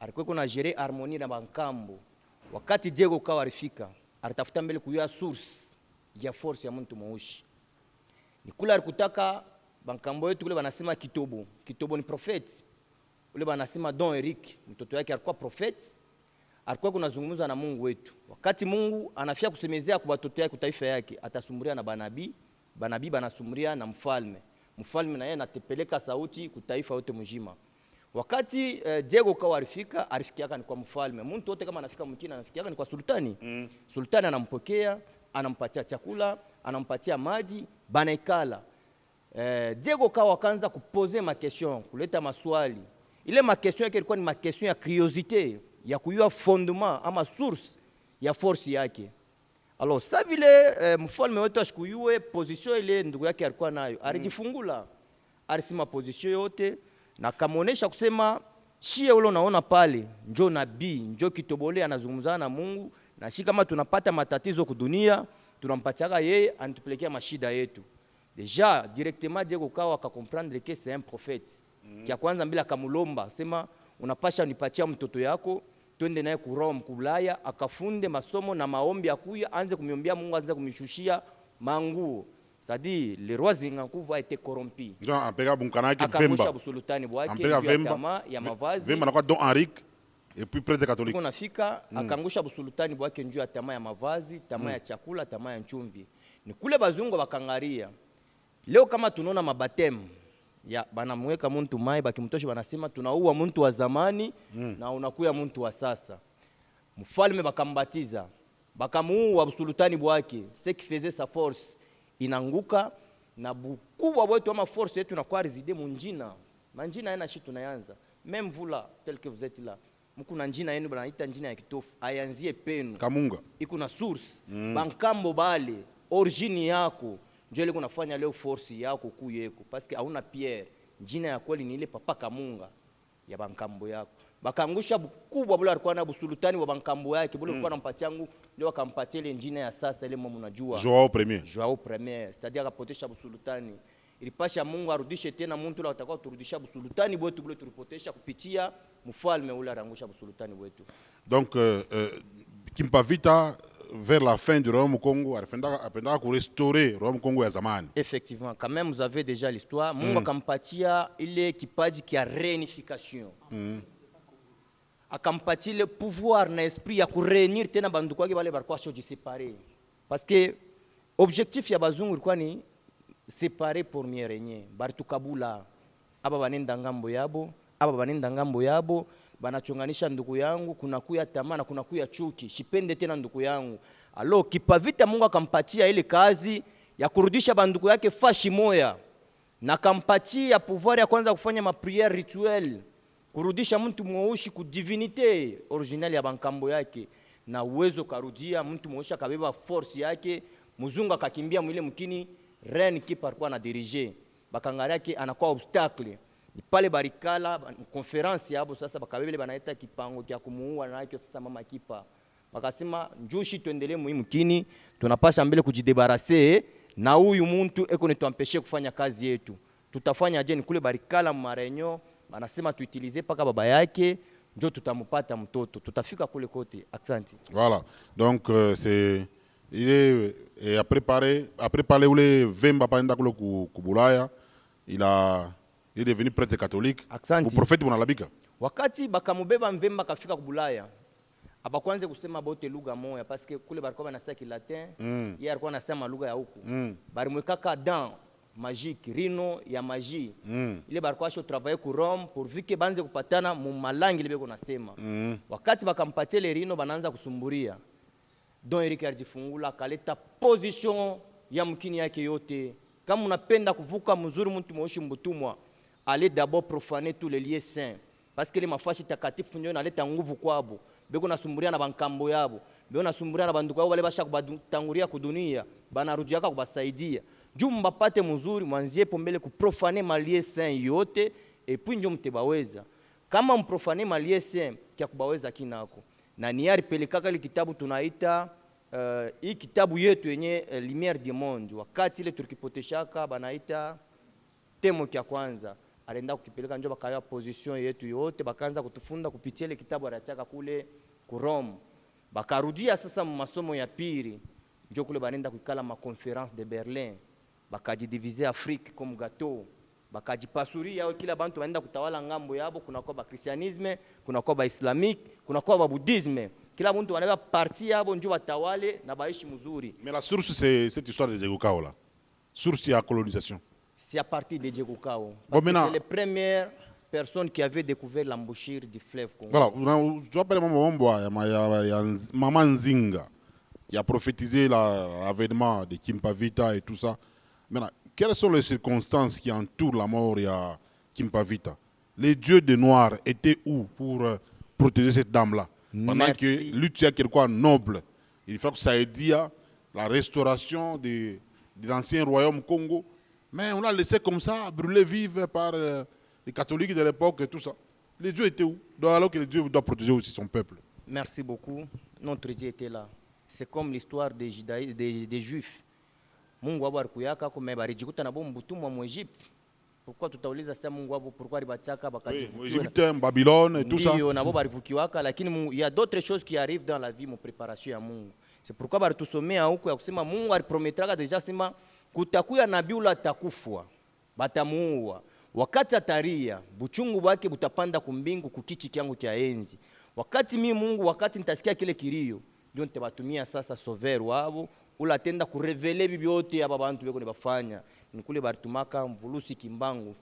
Alikuwa kuna gérer harmonie na bankambo. Wakati Diego Cao alifika, alitafuta mbele kuyua source ya force ya mtu mweusi. Ni kula alikutaka bankambo yetu kule banasema Kitobo. Kitobo ni prophet. Ule banasema Don Eric, mtoto yake alikuwa prophet. Alikuwa kunazungumza na Mungu wetu. Wakati Mungu anafia kusemezea kwa watoto yake taifa yake, atasumuria na banabii banasumuria na mfalme. Mfalme na yeye anatepeleka sauti kwa taifa yote mzima. Wakati Diego Kawa alifikiaka ni kwa mfalme. Mtu wote kama anafika mkini anafikiaka ni kwa sultani. Sultani anampokea, anampatia chakula, anampatia maji, banaikala. Diego Kawa akaanza kuposer ma question, kuleta maswali. Ile ma question yake ilikuwa ni ma question ya curiosité, ya kujua fondement ama source ya force yake. Alors ça vile mfalme wetu ashikuyue position ile ndugu yake alikuwa nayo, alijifungula. Alisema position yote na kamuonesha kusema shie ule unaona pale njoo nabii, njoo kitobole anazungumzana na Mungu, na shi kama tunapata matatizo kudunia tunampatiaka yeye anatupelekea mashida yetu. Déjà directement Diego Kawa akakomprendre que c'est un prophète. Kia kwanza mbila akamulomba sema unapasha nipatia mtoto yako twende naye ku Rome kulaya, akafunde masomo na maombi akuya anze kumiombia Mungu, anze kumishushia manguo. C'est-à-dire le roi Zingakuvu a été corrompu. Jean apega bunkanaki Vemba. Busultani bwake ya mavazi. Vemba nakuwa Don Henrique et puis prêtre catholique. Kuna fika akangusha busultani bwake njuu ya tamaa ya mavazi, tamaa ya chakula, tamaa ya chumvi. Ni kule bazungu bakangaria. Leo kama tunaona mabatemu ya banamweka muntu mai bakimtosha banasema tunaua muntu wa zamani na unakuya muntu wa sasa. Mfalme bakambatiza, bakamuua busultani bwake, ce qui faisait sa force inanguka na bukubwa wetu ama force yetu inakuwa résider munjina. Manjina yana shi tunayanza. Même vous là tel que vous êtes là. Mku na njina yenu banaita njina ya kitofu. Ayanzie penu. Kamunga. Iko na source. Bankambo bale origine yako ndio ile kunafanya leo force yako kuyeko parce que hauna pierre. Njina ya kweli ni ile papa Kamunga ya bankambo yako. Bakangusha kubwa bula alikuwa na busultani wa bankambo yake bula alikuwa anampatia yangu leo akampatia ile njina ya sasa ile mama unajua. Joao Premier, c'est-à-dire akapotesha busultani. Ilipasha Mungu arudishe tena muntu la atakao turudisha busultani wetu bule tulipotesha kupitia mfalme ule arangusha busultani wetu. Donc Kimpavita vers la fin du royaume Congo apenda ku restaurer royaume Congo ya zamani. Effectivement, quand même vous avez déjà l'histoire. Mungu akampatia ile kipaji kia réunification. Akampatia le pouvoir na esprit ya kureunir tena banduku wake wale barikuwa shoji séparés. Parce que objectif ya bazungu ilikuwa ni séparer pour mieux régner. Baritukabula aba banenda ngambo yabo, aba banenda ngambo yabo, banachonganisha ndugu yangu, kuna kuya tamaa na kuna kuya chuki, shipende tena ndugu yangu. Alo Kipavita Mungu akampatia ile kazi ya kurudisha banduku yake fashi moya, na kampatia pouvoir ya kwanza kufanya ma prière rituelle, kurudisha mtu mweushi ku divinité originale ya bankambo yake, na uwezo karudia mtu mweushi akabeba force yake, mzungu akakimbia mwile mkini reine kipa alikuwa na diriger, bakangara yake anakuwa obstacle. Pale barikala conference yabo sasa bakabebele banaita kipango kya kumuua na yake sasa mama kipa. Bakasema njushi tuendelee muhimu kini tunapasha mbele kujidebarase na huyu muntu eko netuampeshe kufanya kazi yetu. Tutafanya je ni kule barikala marenyo banasema tuutilize paka baba yake ndio tutamupata mtoto. Tutafika kule kote. Asante. Voilà. Donc c'est il est à préparer ule Vemba paenda kule kubulaya. Il est devenu prêtre catholique. Aksanti. Au prophète Bonalabika. Wakati bakamubeba Mvemba kafika kubulaya. Abakwanze kusema bote lugha moya parce que kule barikuwa banasema kilatin, yeye alikuwa anasema lugha ya huku. Barimwekaka dans magique, rino ya magie. Ile barikuwa sho travailler ku Rome pour vike banze kupatana mu malangi ile beko nasema. Wakati bakampatia ile rino banaanza kusumburia. Don Eric alijifungula akaleta position ya mkini yake yote. Kama unapenda kuvuka mzuri mtu mwoshi mbutumwa, allez d'abord profaner tous les lieux saints. Parce que les mafashi takatifu ndio naleta nguvu kwabo. Beko nasumburia na bankambo yabo. Beko nasumburia na banduku yabo wale basha kubatangulia kudunia. Banarudiaka kubasaidia. Juu mbapate mzuri mwanzie pombele kuprofaner malie saint yote et puis ndio mtebaweza. Kama mprofaner malie saint kia kubaweza kinako. Na niari pelekaka ile kitabu tunaita hii kitabu yetu yenye Lumière du Monde. Wakati ile tukipoteshaka banaita temo kia kwanza. Alienda kukipeleka njoo bakaya position yetu yote bakaanza kutufunda kupitia ile kitabu arachaka kule ku Rome. Bakarudia sasa masomo ya pili njoo kule banenda kuikala ma conférence de Berlin. Bakajidiviser Afrique comme gâteau. Bakajipasuria kila bantu baenda kutawala ngambo yabo, kuna kwa ba christianisme, kuna kwa ba islamique, kuna kwa ba bouddhisme. Kila mtu wanabeba parti yabo njoo watawale na baishi mzuri. Mais la source c'est cette histoire de Diego Kao là. Source ya colonisation. C'est à partir de Diego Kao. Bon, C'est le premier personnes qui avaient découvert l'embouchure du fleuve Congo. Voilà, tu appelles Maman Nzinga, qui a prophétisé l'avènement de Kimpavita et tout ça. Maintenant, quelles sont les circonstances qui entourent la mort de Kimpavita? Les dieux des Noirs étaient où pour protéger cette dame-là? Pendant que lui, tu as quelque noble. Il faut que ça ait dit la restauration de l'ancien royaume Congo. Mais on l'a laissé comme ça, brûler vive par les catholiques de l'époque et tout ça. Les dieux étaient où? Alors que les dieux doivent protéger aussi son peuple. Merci beaucoup. Notre Dieu était là. C'est comme l'histoire des Juifs. Mungu wabo alikuyaka kume barijikuta na bo mbutumwa mu Egypte. Pourquoi tutauliza sasa Mungu wabo pourquoi alibachaka bakajivukiwa? Égypte, Babylone et tout ça. Ndio nabo barivukiwaka, lakini il y a d'autres choses qui arrivent dans la vie mon préparation ya Mungu. C'est pourquoi baritusomea huko ya kusema Mungu aliprometraka deja sema kutakuya nabii ula atakufwa batamuua wakati ataria buchungu bwake butapanda kumbingu kukichi kyangu kya enzi. Wakati mimi Mungu wakati nitasikia kile kilio ndio nitabatumia sasa sover wabo ula tenda kurevele bibyote aba bantu beko nibafanya nikule baritumaka mvulusi kimbangu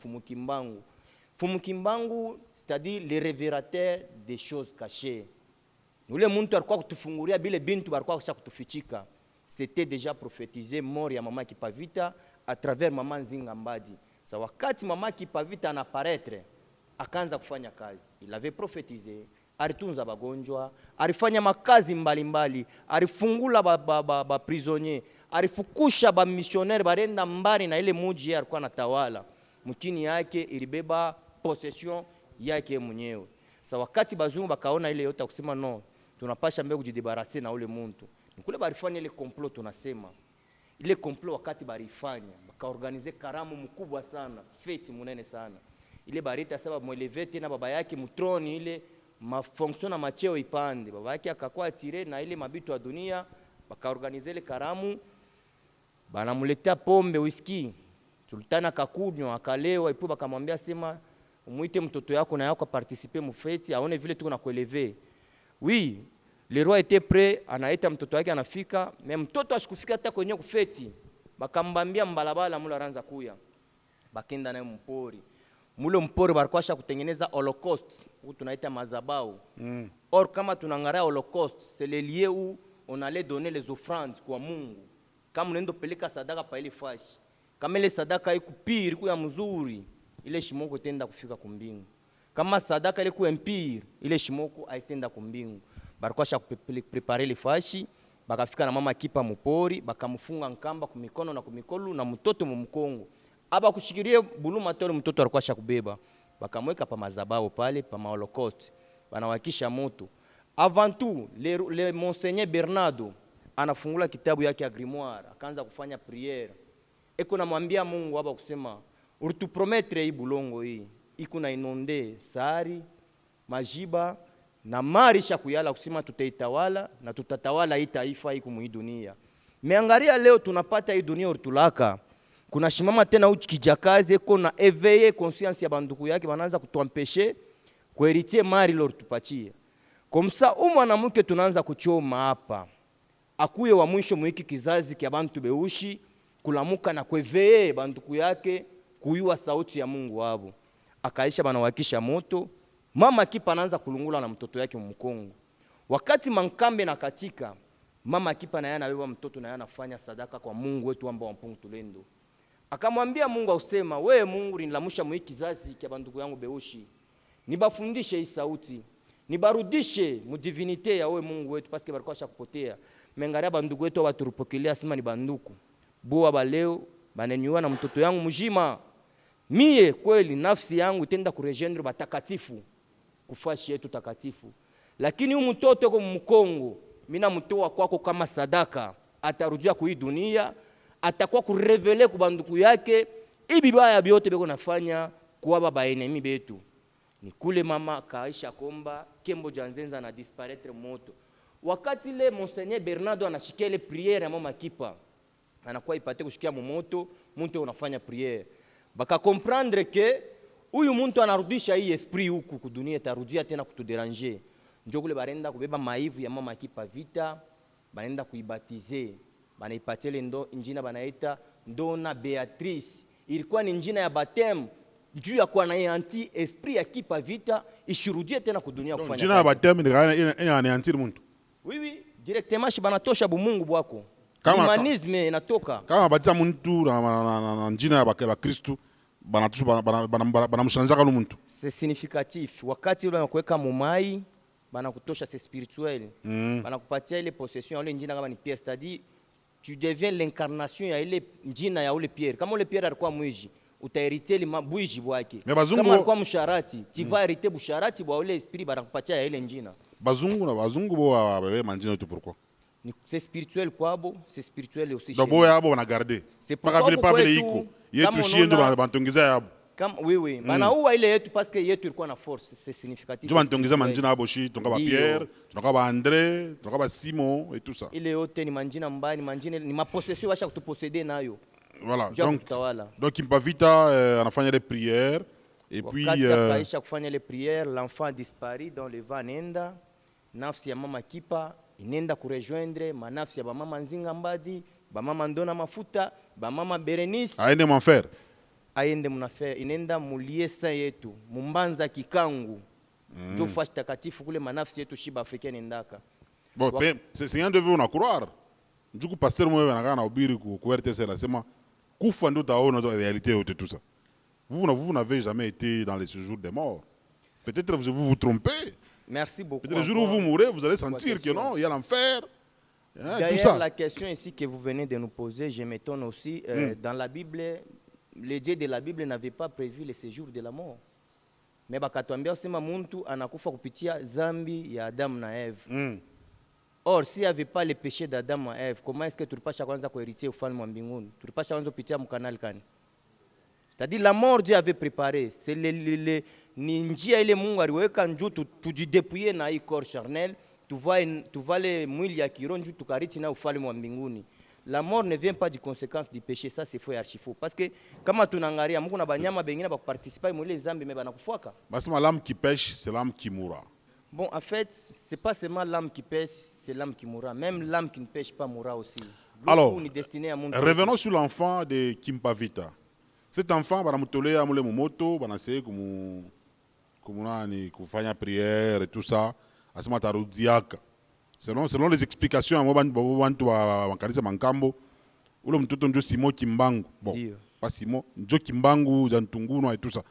fumu kimbangu c'est-à-dire le révélateur des choses cachées. Ule muntu alikuwa kutufungulia bile bintu balikuwa kusha kutufichika. C'était déjà prophétisé mort ya Mama Kipavita à travers Mama Nzinga Mbadi. Sa wakati Mama Kipavita anaparaître akaanza kufanya kazi. Il avait prophétisé, alitunza bagonjwa, alifanya makazi mbalimbali, alifungula ba prisonnier, alifukusha ba missionnaire barenda mbali na ile muji alikuwa anatawala. Mkini yake ilibeba possession yake mwenyewe. Sa wakati bazungu bakaona ile yote kusema no, tunapasha mbele kujidebarase na ule muntu. Nikule barifanya ile complot tunasema. Ile complot wakati barifanya, bakaorganize karamu mkubwa sana, fete munene sana. Ile barita sababu mweleve tena baba yake mutroni ile mafonction na macheo ipande. Baba yake akakuwa atire na ile mabitu ya dunia, bakaorganize ile karamu. Banamuletea pombe, whisky. Sultana akakunywa, akalewa, ipo bakamwambia sema umuite mtoto yako na yako participer mu fete, aone vile tuko na kueleve. Oui, le roi était prêt, anaita mtoto wake anafika, mais mtoto ashikufika hata kwenye kufeti. Bakambambia mbalabala mula ranza kuya. Bakenda naye mpori. Mule mpori barkwasha kutengeneza holocaust, huko tunaita mazabau. Or kama tunangaria holocaust, c'est le lieu où on allait donner les offrandes kwa Mungu. Kama unaenda peleka sadaka pa ile fashi. Kama ile sadaka iko pire kwa mzuri, ile shimoko itenda kufika kumbingu. Kama sadaka ile kwa empire, ile shimoko haitenda kumbingu. Barkwasha kuprepare ile fashi, bakafika na Mama Kipa mpori, bakamfunga nkamba kumikono na kumikolu na mtoto mumkongo. Aba kushikirie buluma tole mtoto alikuwa kubeba. Bakamweka pa mazabao pale pa holocaust. Banawakisha moto. Avant tout, le Monseigneur Bernardo anafungula kitabu yake ya grimoire, akaanza kufanya prière. Eko namwambia Mungu aba kusema, "Uritupromettre hii bulongo hii, iko na inonde sari, majiba na marisha kuyala kusema tutaitawala na tutatawala hii taifa hii kumu dunia." Meangalia leo tunapata hii dunia urtulaka. Kuna shimama tena uchi kijakazi eko na éveiller conscience ya banduku yake banaanza kutuampeshe kuheritie mari lor tupatie. Komsa mwanamke tunaanza kuchoma hapa. Akuye wa mwisho mwiki kizazi kia bantu beushi kulamuka na kueveye banduku yake kuyua sauti ya Mungu wabo. Akaisha banawakisha moto. Mama Kipa anaanza kulungula na mtoto yake mkongo. Wakati mankambe na katika, Mama Kipa na yana beba mtoto na yana fanya sadaka kwa Mungu wetu ambao wampungu tulendo. Akamwambia Mungu ausema, "Wewe Mungu nilamusha mwiki kizazi kia banduku yangu beushi. Nibafundishe hii sauti. Nibarudishe mu divinite ya wewe Mungu wetu paske barikuwa shakupotea." Mengaria banduku wetu waturupokelea sima ni banduku. Boa baleo banenyua na mtoto yangu mjima. Mie kweli nafsi yangu itenda kurejoindre batakatifu kufashi yetu takatifu. Lakini huyu mtoto kwa mkongo mina mtoa kwako kama sadaka, atarudia kwa hii dunia, atakuwa kurevele kwa banduku yake ibi baya byote beko nafanya kwa baba enemy betu. Ni kule mama kaisha komba Kembo Janzenza na disparaître moto. Wakati le Monseigneur Bernardo anashikia ile prière ya Mama Kipa, anakuwa ipate kushikia moto, muntu unafanya prière. Baka comprendre que huyu muntu anarudisha hii esprit huku kudunia tarudia tena kutuderanger. Njo kule barenda kubeba maivu ya Mama Kipa Vita, barenda kuibatize. Banaipatia ile njina banaita Ndona Beatrice. Ilikuwa ni njina ya baptême juu ya kuanayanti esprit ya kipa vita ishirudie tena kudunia kufanya jina ya batemi inaneantir muntu. Oui, oui, directement shibanatosha bumungu bwako. Kama Humanisme inatoka. Kama batiza muntu na njina ya Bakristo banatusha banamshanjaka lu muntu. C'est significatif. Wakati ule wanakuweka mumai banakutosha, c'est spirituel. Banakupatia ile possession ya ile njina kama ni Pierre, c'est-à-dire tu deviens l'incarnation ya ile njina ya ule Pierre. Kama ule Pierre alikuwa mwizi, utaherite ile mabwiji bwake. Kama alikuwa msharati, tu vas hériter busharati bwa ule esprit banakupatia ya ile njina. Bazungu bo bebe manjina tu pourquoi? C'est spirituel kwabo, c'est spirituel aussi. Dobo yabo wana garder. C'est pas vile iko. Yetu shiendo bantongeza yabo. Comme oui, banaua ile yetu parce que yetu ilikuwa na force, c'est significatif. Tu bantongeza manjina yabo shi, tonga ba Pierre, tonga ba André, tonga ba Simon et tout ça. Ile yote ni manjina mbaya, ni manjina ni mapossession washa kutuposséder nayo. Voilà. Donc Kimpavita anafanya des prières et puis akaisha kufanya les prières, l'enfant disparaît dans le vent nenda. Nafsi ya mama Kipa inenda kurejoindre manafsi ya bamama Nzinga Mbadi, bamama Ndona Mafuta, bamama Berenice. Aende mwanfer. Aende mnafer, inenda muliesa yetu, mumbanza kikangu. Ndio fashi takatifu kule manafsi yetu shiba africaine ndaka. Bon, c'est rien de vous na croire. Njuku pasteur mwewe anakaa na ubiri ku RTC anasema kufa ndio taona ndio réalité yote tout ça. Vous n'avez jamais été dans les séjours des morts. Peut-être vous vous trompez. Merci beaucoup. Le jour où vous mourrez, vous allez sentir que non, il y a l'enfer. D'ailleurs, la question ici que vous venez de nous poser, je m'étonne aussi, dans la Bible, les dieux de la Bible n'avaient pas prévu le séjour de la mort. Mais bakatuambia usema muntu anakufa kupitia zambi ya Adam na Eve. Or, s'il n'y avait pas le péché d'Adam et Ève, comment est-ce que tulipasha kwanza kuheritie ufalme wa mbinguni? Tulipasha kwanza kupitia mkanali kani? C'est-à-dire la mort Dieu avait préparé. C'est ni njia ile Mungu aliweka njoo tujidepouiller na hii corps charnel, tuvale mwili ya kiroho njoo tukariti na ufalme wa mbinguni. La mort ne vient pas du conséquence du péché, ça c'est faux et archi faux. Parce que kama tunaangalia Mungu na banyama bengine ba participer mwile nzambi mais banakufuaka. Basi l'âme qui pêche, c'est l'âme qui mourra. Bon, en fait, c'est pas seulement l'âme qui pêche, c'est l'âme qui mourra. Même l'âme qui ne pêche pas mourra aussi. Alors, revenons sur l'enfant de Kimpavita. Cet enfant, banamutolea mule mumoto, banaseye kufanya prière et tout ça. Asema tarudiaka. Selon les explications à bantu wa kanisa Mankambo, ule mtoto njo Simo Kimbangu. Bon, pas Simo, njo Kimbangu, Jantunguno et tout ça.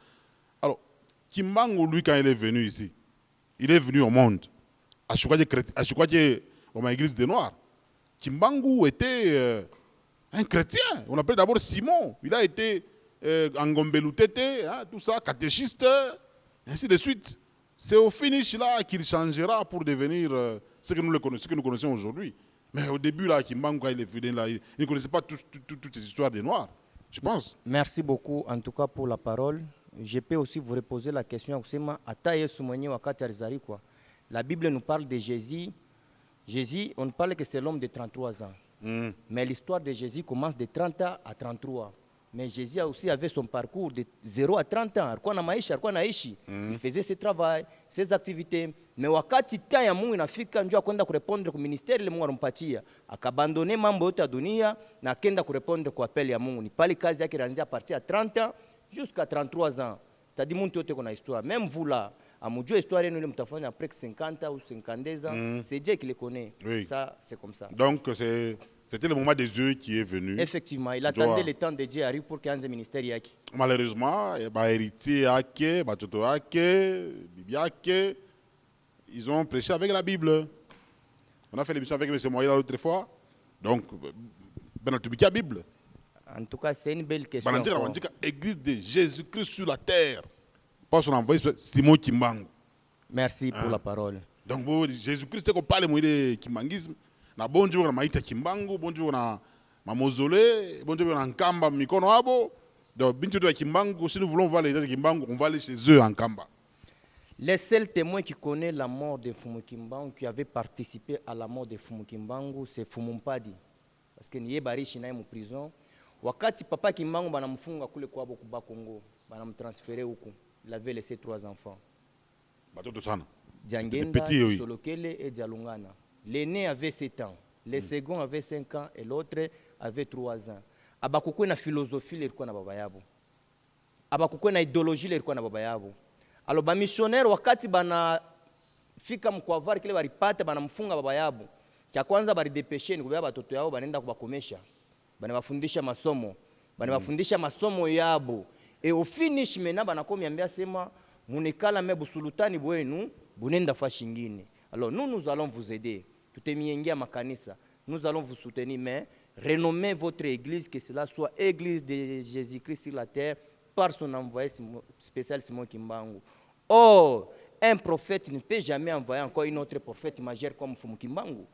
Alors, Kimbangu, lui, quand il est venu ici, il est venu au monde. À chaque fois dans l'église des Noirs, Kimbangu était un chrétien. On appelle d'abord Simon. Il a été Angombelutete, tout ça, catéchiste, ainsi de suite. C'est au finish là qu'il changera pour devenir ce que nous connaissons aujourd'hui. Mais au début, là, Kimbangu, quand il est venu là, il ne connaissait pas toutes ces histoires des Noirs, je pense. Merci beaucoup, en tout cas, pour la parole. Je peux aussi vous reposer la question. La Bible nous parle de Jésus. Jésus, on ne parle que c'est l'homme de 33 ans. Mais l'histoire de Jésus commence de 30 ans à 33. Mais Jésus aussi avait son parcours de 0 à 30 ans. Il faisait ses travaux, ses activités. Mais wakati temps ya Mungu inafika njoo akwenda kurepondre kwa ministeri ile Mungu anampatia. Akabandone mambo yote ya dunia na akenda kurepondre kwa appel ya Mungu. Ni pale kazi yake ilianzia à partir de 30 ans jusqu'à 33 ans. C'est-à-dire mtu yote kuna histoire. Même vous là, amujue histoire yenu ile mtafanya après 50 ou 52 ans, c'est Dieu qui le connaît. Oui. Ça c'est comme ça. Donc c'était le moment des yeux qui est venu. Effectivement, il attendait le temps de Dieu arrive pour qu'il y ait un ministère yake. Malheureusement, héritier yake, batoto yake, bibi yake, ils ont prêché avec la Bible. On a fait l'émission avec M. Moïla l'autre fois. Donc, ben la Bible. En tout cas, c'est une belle question. Église de Jésus-Christ sur la terre. Pas son envoyé, Simon Kimbangu. Merci pour la parole. Donc, Jésus-Christ, c'est qu'on parle de kimbangisme. Na bon Dieu na maïta Kimbangu, bon Dieu na mamozole, bon Dieu na Nkamba mikono abo. Donc, bintu de Kimbangu, si nous voulons voir les gens de Kimbangu, on va aller chez eux en Kamba. Les seuls témoins qui connaissent la mort de Fumu Kimbangu, qui avaient participé à la mort de Fumu Kimbangu, c'est Fumu Mpadi. Parce que niye barishi naye mu prison. Wakati papa Kimbangu banamfunga kule kwabo kuba Kongo, banamtransférer huko. Il avait laissé 3 enfants. Batoto sana. Diangenda, Solokele et Dialungana. L'aîné avait 7 ans, le second avait 5 ans et l'autre avait 3 ans. Abakukwe na philosophie ilikuwa na baba yabo. abakukwe na ideologie ile ilikuwa na baba yabo. Alors ba missionnaire wakati bana fika mkwavari kile baripate banamfunga baba yabo, cha kwanza baridepeshe ni kubeba watoto yao banaenda kubakomesha, banabafundisha masomo, banabafundisha masomo yabo. Et au finish mena banakomi ambia sema munekala me busulutani bwenu bunenda fashi ngine. Alors nous allons vous aider. Tutemiengia makanisa. Nous allons vous soutenir, mais renommez votre église, que cela soit église de Jésus-Christ sur la terre par son envoyé spécial Simon Kimbangu. Or, un prophète ne peut jamais envoyer encore une autre prophète majeur comme Fumu Kimbangu.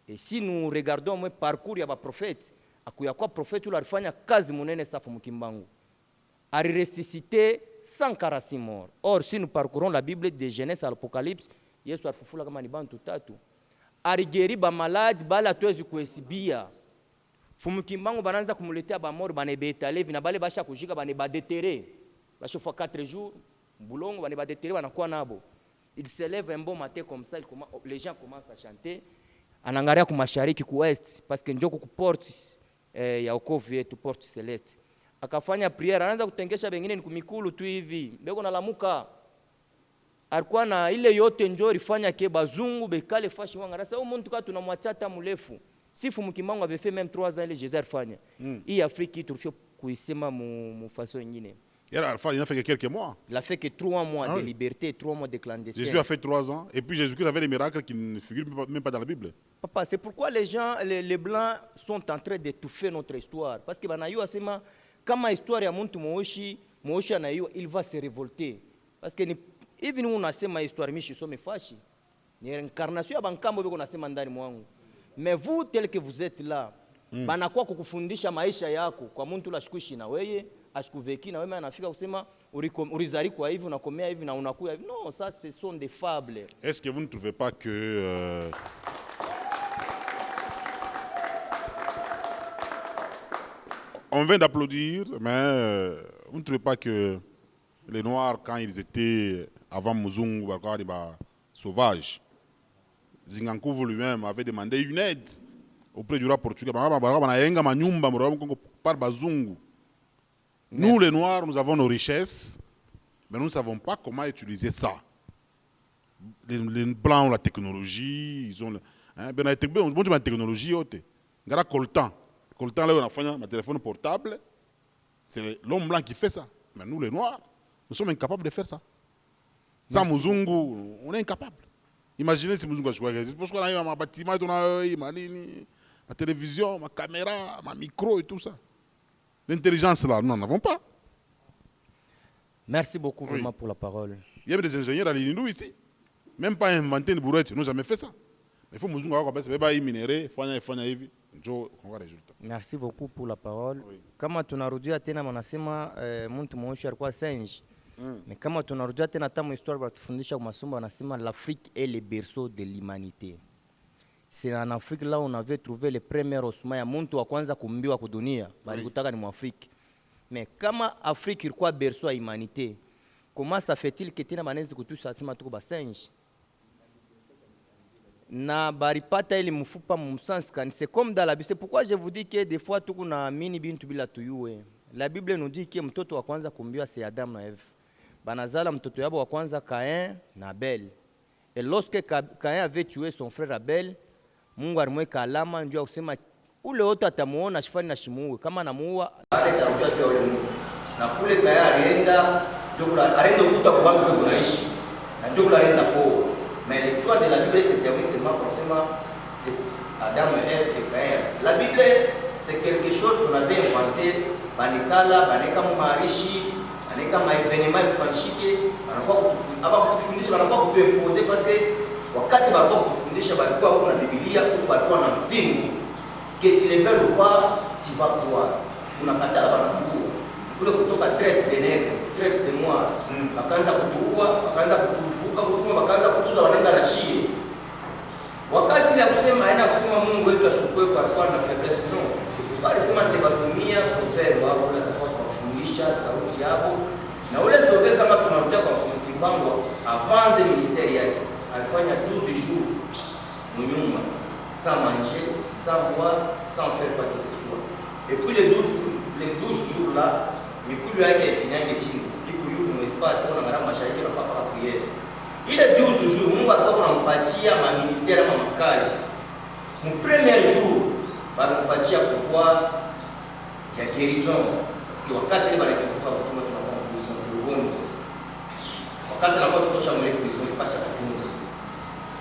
Et si nous regardons le parcours de prophète, akuya kwa prophète ou l'arfanya kazi munene sa Fumu Kimbangu. A ressuscité 146 morts. Or, si nous parcourons la Bible de Genèse à l'Apocalypse, Yesu alifufula kama ni bantu tatu. Arigeri ba malade bala tuwezi kuhesibia. Fumu Kimbangu bananza kumuletea ba mort banebeta levi na bale basha kujika baneba déterrer. Basha fois 4 jours boulongo baneba déterrer banakuwa nabo. Il se lève un bon matin comme ça, les gens commencent à chanter. Anangaria ku mashariki ku west parce que njoko ku porte ya okovu yetu porte celeste. Akafanya prière anaanza kutengesha bengine ni kumikulu tu hivi. Beko nalamuka. Alikuwa na ile yote njoo rifanya ke bazungu bekale fashi wanga. Sasa huyu mtu kwa tunamwacha hata mrefu. Si Fumu Kimbangu avait fait même 3 ans les Jésus fanya. Hii Afrique turufio kuisema mu façon nyingine. Il a fait que quelques mois. Il a fait que 3 mois de liberté, 3 mois de clandestin. Jésus a fait 3 ans et puis Jésus-Christ avait des miracles qui ne figurent même pas dans la Bible. Papa, c'est pourquoi les gens les blancs sont en train d'étouffer notre histoire parce que banayo asema kama histoire ya muntu moishi anayo il va se révolter parce que hivi ni unasema histoire mishi some fashi ni incarnation ya bankambo biko nasema ndani mwangu. Mais vous tel que vous êtes là banakuwa kukufundisha maisha yako kwa muntu la shikuishi na wewe asikuveki na wewe anafika kusema urizari kwa hivi unakomea hivi na unakuya hivi. Non, ça ce sont des fables. Est-ce que vous ne trouvez pas que on vient d'applaudir, mais vous ne trouvez pas que les Noirs, quand ils étaient avant Muzungu, sauvages, Zingankuvu lui-même avait demandé une aide auprès du roi portugais. Nous, les Noirs, nous avons nos richesses, mais nous ne savons pas comment utiliser ça. Les Blancs ont la technologie, ils ont la technologie. Gara Coltan. Coltan, là, on a fait un téléphone portable. C'est l'homme blanc qui fait ça. Mais nous, les Noirs, nous sommes incapables de faire ça. Sans Muzungu, on est incapable. Imaginez si Muzungu a choisi. Parce qu'on a eu un bâtiment, ma télévision, ma caméra, ma micro et tout ça. L'intelligence là, nous n'en avons pas. Merci beaucoup vraiment pour la parole. Il y avait des ingénieurs à l'Indou ici. Même pas inventer une bourrette, nous n'avons jamais fait ça. Il faut Muzungu avoir minéré, Merci beaucoup pour la parole. Kama tunarudia tena wanasema mtu mmoja alikuwa singe. Mais kama tunarudia tena tamu histoire batufundisha kwa masomo wanasema l'Afrique est le berceau de l'humanité. C'est en Afrique là on avait trouvé le premier osma ya mtu wa kwanza kumbiwa kwa dunia, bali kutaka ni Mwafrika. Mais kama Afrique ilikuwa berceau ya humanité, comment ça fait-il que tena manezi kutusha sema tuko ba singe? Na baripata ili mfupa mumsanskani. C'est comme dans la Bible. C'est pourquoi je vous dis que des fois tuko na amini bintu bila tuyue. La Bible nous dit que mtoto wa kwanza kumbiwa c'est Adam na Eve. Banazala mtoto yabo wa kwanza Caïn na Abel. Et lorsque Caïn avait tué son frère Abel, Mungu alimweka alama ndio kusema ule wote atamuona shifani na shimuue. Kama anamuua atarudia juu ya ule Mungu. Na kule Caïn alienda kuta kwa bangu kunaishi. Na juu alienda kwa mais l'histoire de la Bible se termine seulement forcément c'est Adam et Ève et Caïn. La Bible c'est quelque chose qu'on avait inventé. Banikala, baneka mumarishi, baneka maevenema ifanyike, anakuwa kutufundisha, anakuwa kutuimposer parce que wakati walikuwa kutufundisha walikuwa huko na Biblia, huko walikuwa na mfimo. Que tu le veux ou pas, tu vas croire. Unapata banakuwa. Kule kutoka traite de nègre, traite de moi, wakaanza kutuua, wakaanza kutuvuka kutuma, wakaanza kutuza wanaenda na shie. Wakati ile kusema haina kusema Mungu wetu ashukue kwa alikuwa na faiblesse no. Bali sema tubatumia sofer wao ule atakuwa kufundisha sauti yao. Na ule sofer kama tunarudia kwa Kimbangu apanze ministeri yake. Alifanya 12 jours munyuma sans manger, sans boire, sans faire quoi que ce soit. Et puis les 12 jours là mikuyu yake ifinyange chini ikuyu mu espace ona ngara mashariki na papa priere ile 12 jours Mungu alikuwa anampatia ma ministère ama makazi mu premier jour banampatia pouvoir ya guérison parce que wakati ile banakufuka kutoka tunakuwa kuuza ugonjwa wakati anakuwa tutosha mwele kuuza ipasha kutunza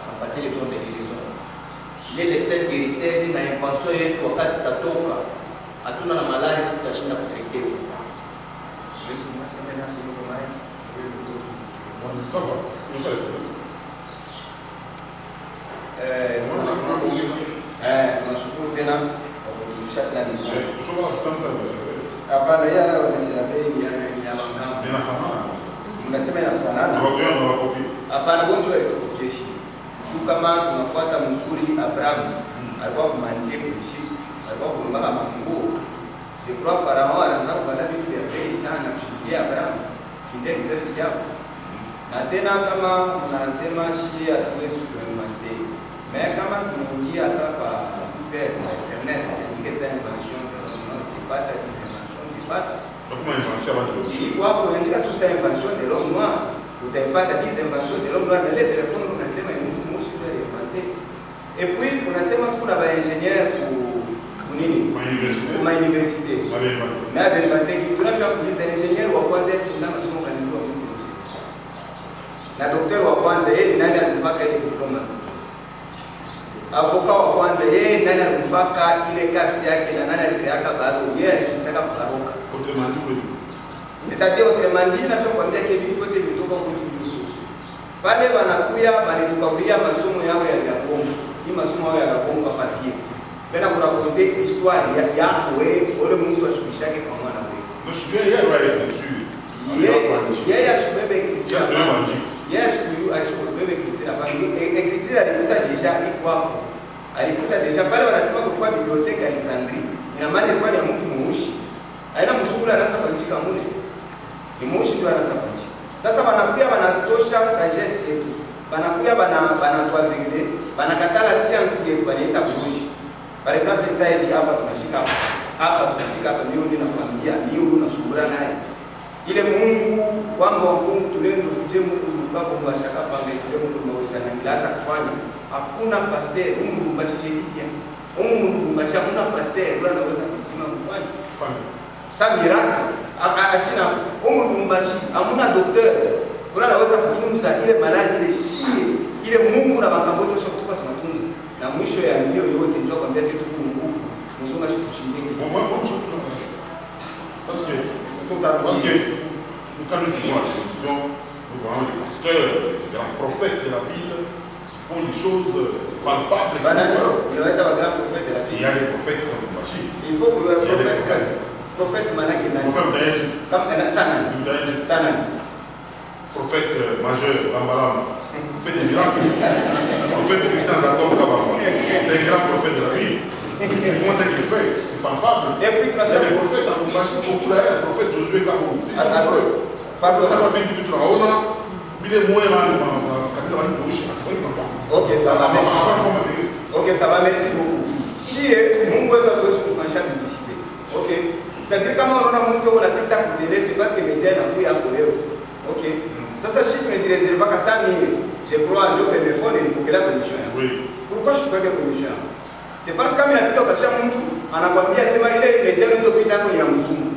anampatia ile tonde guérison ile les sel guérisseur na invention yetu wakati tatoka hatuna na malaria tutashinda kutekewa tunashukuru tena kwa kutumisha tena vizuri. Hapana, yeye anasema bei ya mangambo. Mnasema inafanana? Hapana, gonjwa itokeshi. Juu kama tunafuata mzuri Abraham alikuwa kumanzie kuishi, alikuwa kulomba manguo. C'est pour Pharaon anaanza kuvala vitu vya bei sana kushikia Abraham. Sinde kizazi chako. Na tena kama mnasema shia hatuwezi kuimante. Mais kama tunaingia hata kwa Google na internet, katika sasa invention kupata invention kupata. Kama invention ya watu. Iko hapo katika tu sasa invention de l'homme noir. Utaipata hizo invention de l'homme noir na ile telefoni unasema ni mtu mmoja ndio aliyepata. Et puis unasema tu kuna ba ingénieur ku nini? Ma université. Na benefante tunafika kuuliza ingénieur wa kwanza funda masomo kanijua mtu. Na daktari wa kwanza yeye nani alimpaka ile diploma? Avoka wa kwanza yeye nani alimpaka ile kati yake na nani alikreaka baro yeye alitaka kubaroka. C'est-à-dire autrement dit na sio kwambia ke vitu vyote vitoka kwetu Yesu. Pale wanakuya balitukaburia masomo yao ya Kongo. Hii masomo yao ya Kongo hapa pia. Bena kuna konte histoire yako wewe ole mtu ashukishake kwa mwana wewe. Ndio yeye dessus. Yeye ashubebe kritika. Yeye ashubebe kritika bali kritika alikuta deja iko hapo. Alikuta deja pale wanasema kwa bibliothèque Alexandrie. Ina maana ilikuwa ni ya mtu muushi. Haina mzungula anaanza kuandika mule. Ni muushi ndio anaanza kuandika. Sasa wanakuya wanatosha sagesse yetu. Wanakuya banatoa vingine, banakatala science yetu banaita buruji. Par exemple sasa hivi hapa tunafika hapa. Hapa tunafika hapa leo ninakwambia leo unasungura naye. Ile Mungu kwamba Mungu tulendo vije Mungu mkapo mashaka panga ile Mungu mweza na kilasha kufanya. Hakuna pasteur Mungu mbashije kidia. Mungu mbasha kuna pasteur bwana anaweza kupima kufanya. Sa miracle ashina Mungu mbashi hamuna docteur bwana anaweza kutunza ile maradhi ile shie ile Mungu na makamboto sio kutupa tunatunza. Na mwisho ya mbio yote ndio kwambia sisi tuko nguvu. Mzungu ashitushindike. Parce que nous, quand nous faisons la télévision, nous voyons des pasteurs, des grands prophètes de la ville qui font des choses palpables. Il y a des prophètes de la ville. Il y a des prophètes qui sont machines. Il faut que le prophète manaki nani. Prophète majeur, Lambalam, fait des miracles. Prophète Christian Jacob Kabama, c'est un grand prophète de la ville. C'est comment ça qu'il fait, c'est palpable. Et puis, il y a des prophètes en machine populaire, le prophète Josué Kabou. Ils sont nombreux. Parce que la famille du tout, on a mis les moyens Ok, ça va. Ok, ça va, merci beaucoup. Si Mungu wetu hatuwezi kufanyisha publicité. Ok. C'est-à-dire kama unaona mtu unapita kutele c'est parce que média inakuya hapo leo. Ok. Sasa si tunajireserva ka 5000, je crois ndio téléphone nipokea commission. Oui. Pourquoi je suis pas commission? C'est parce que kama inapita ukasha mtu anakwambia sema ile média ndio pita hapo ni ya mzungu.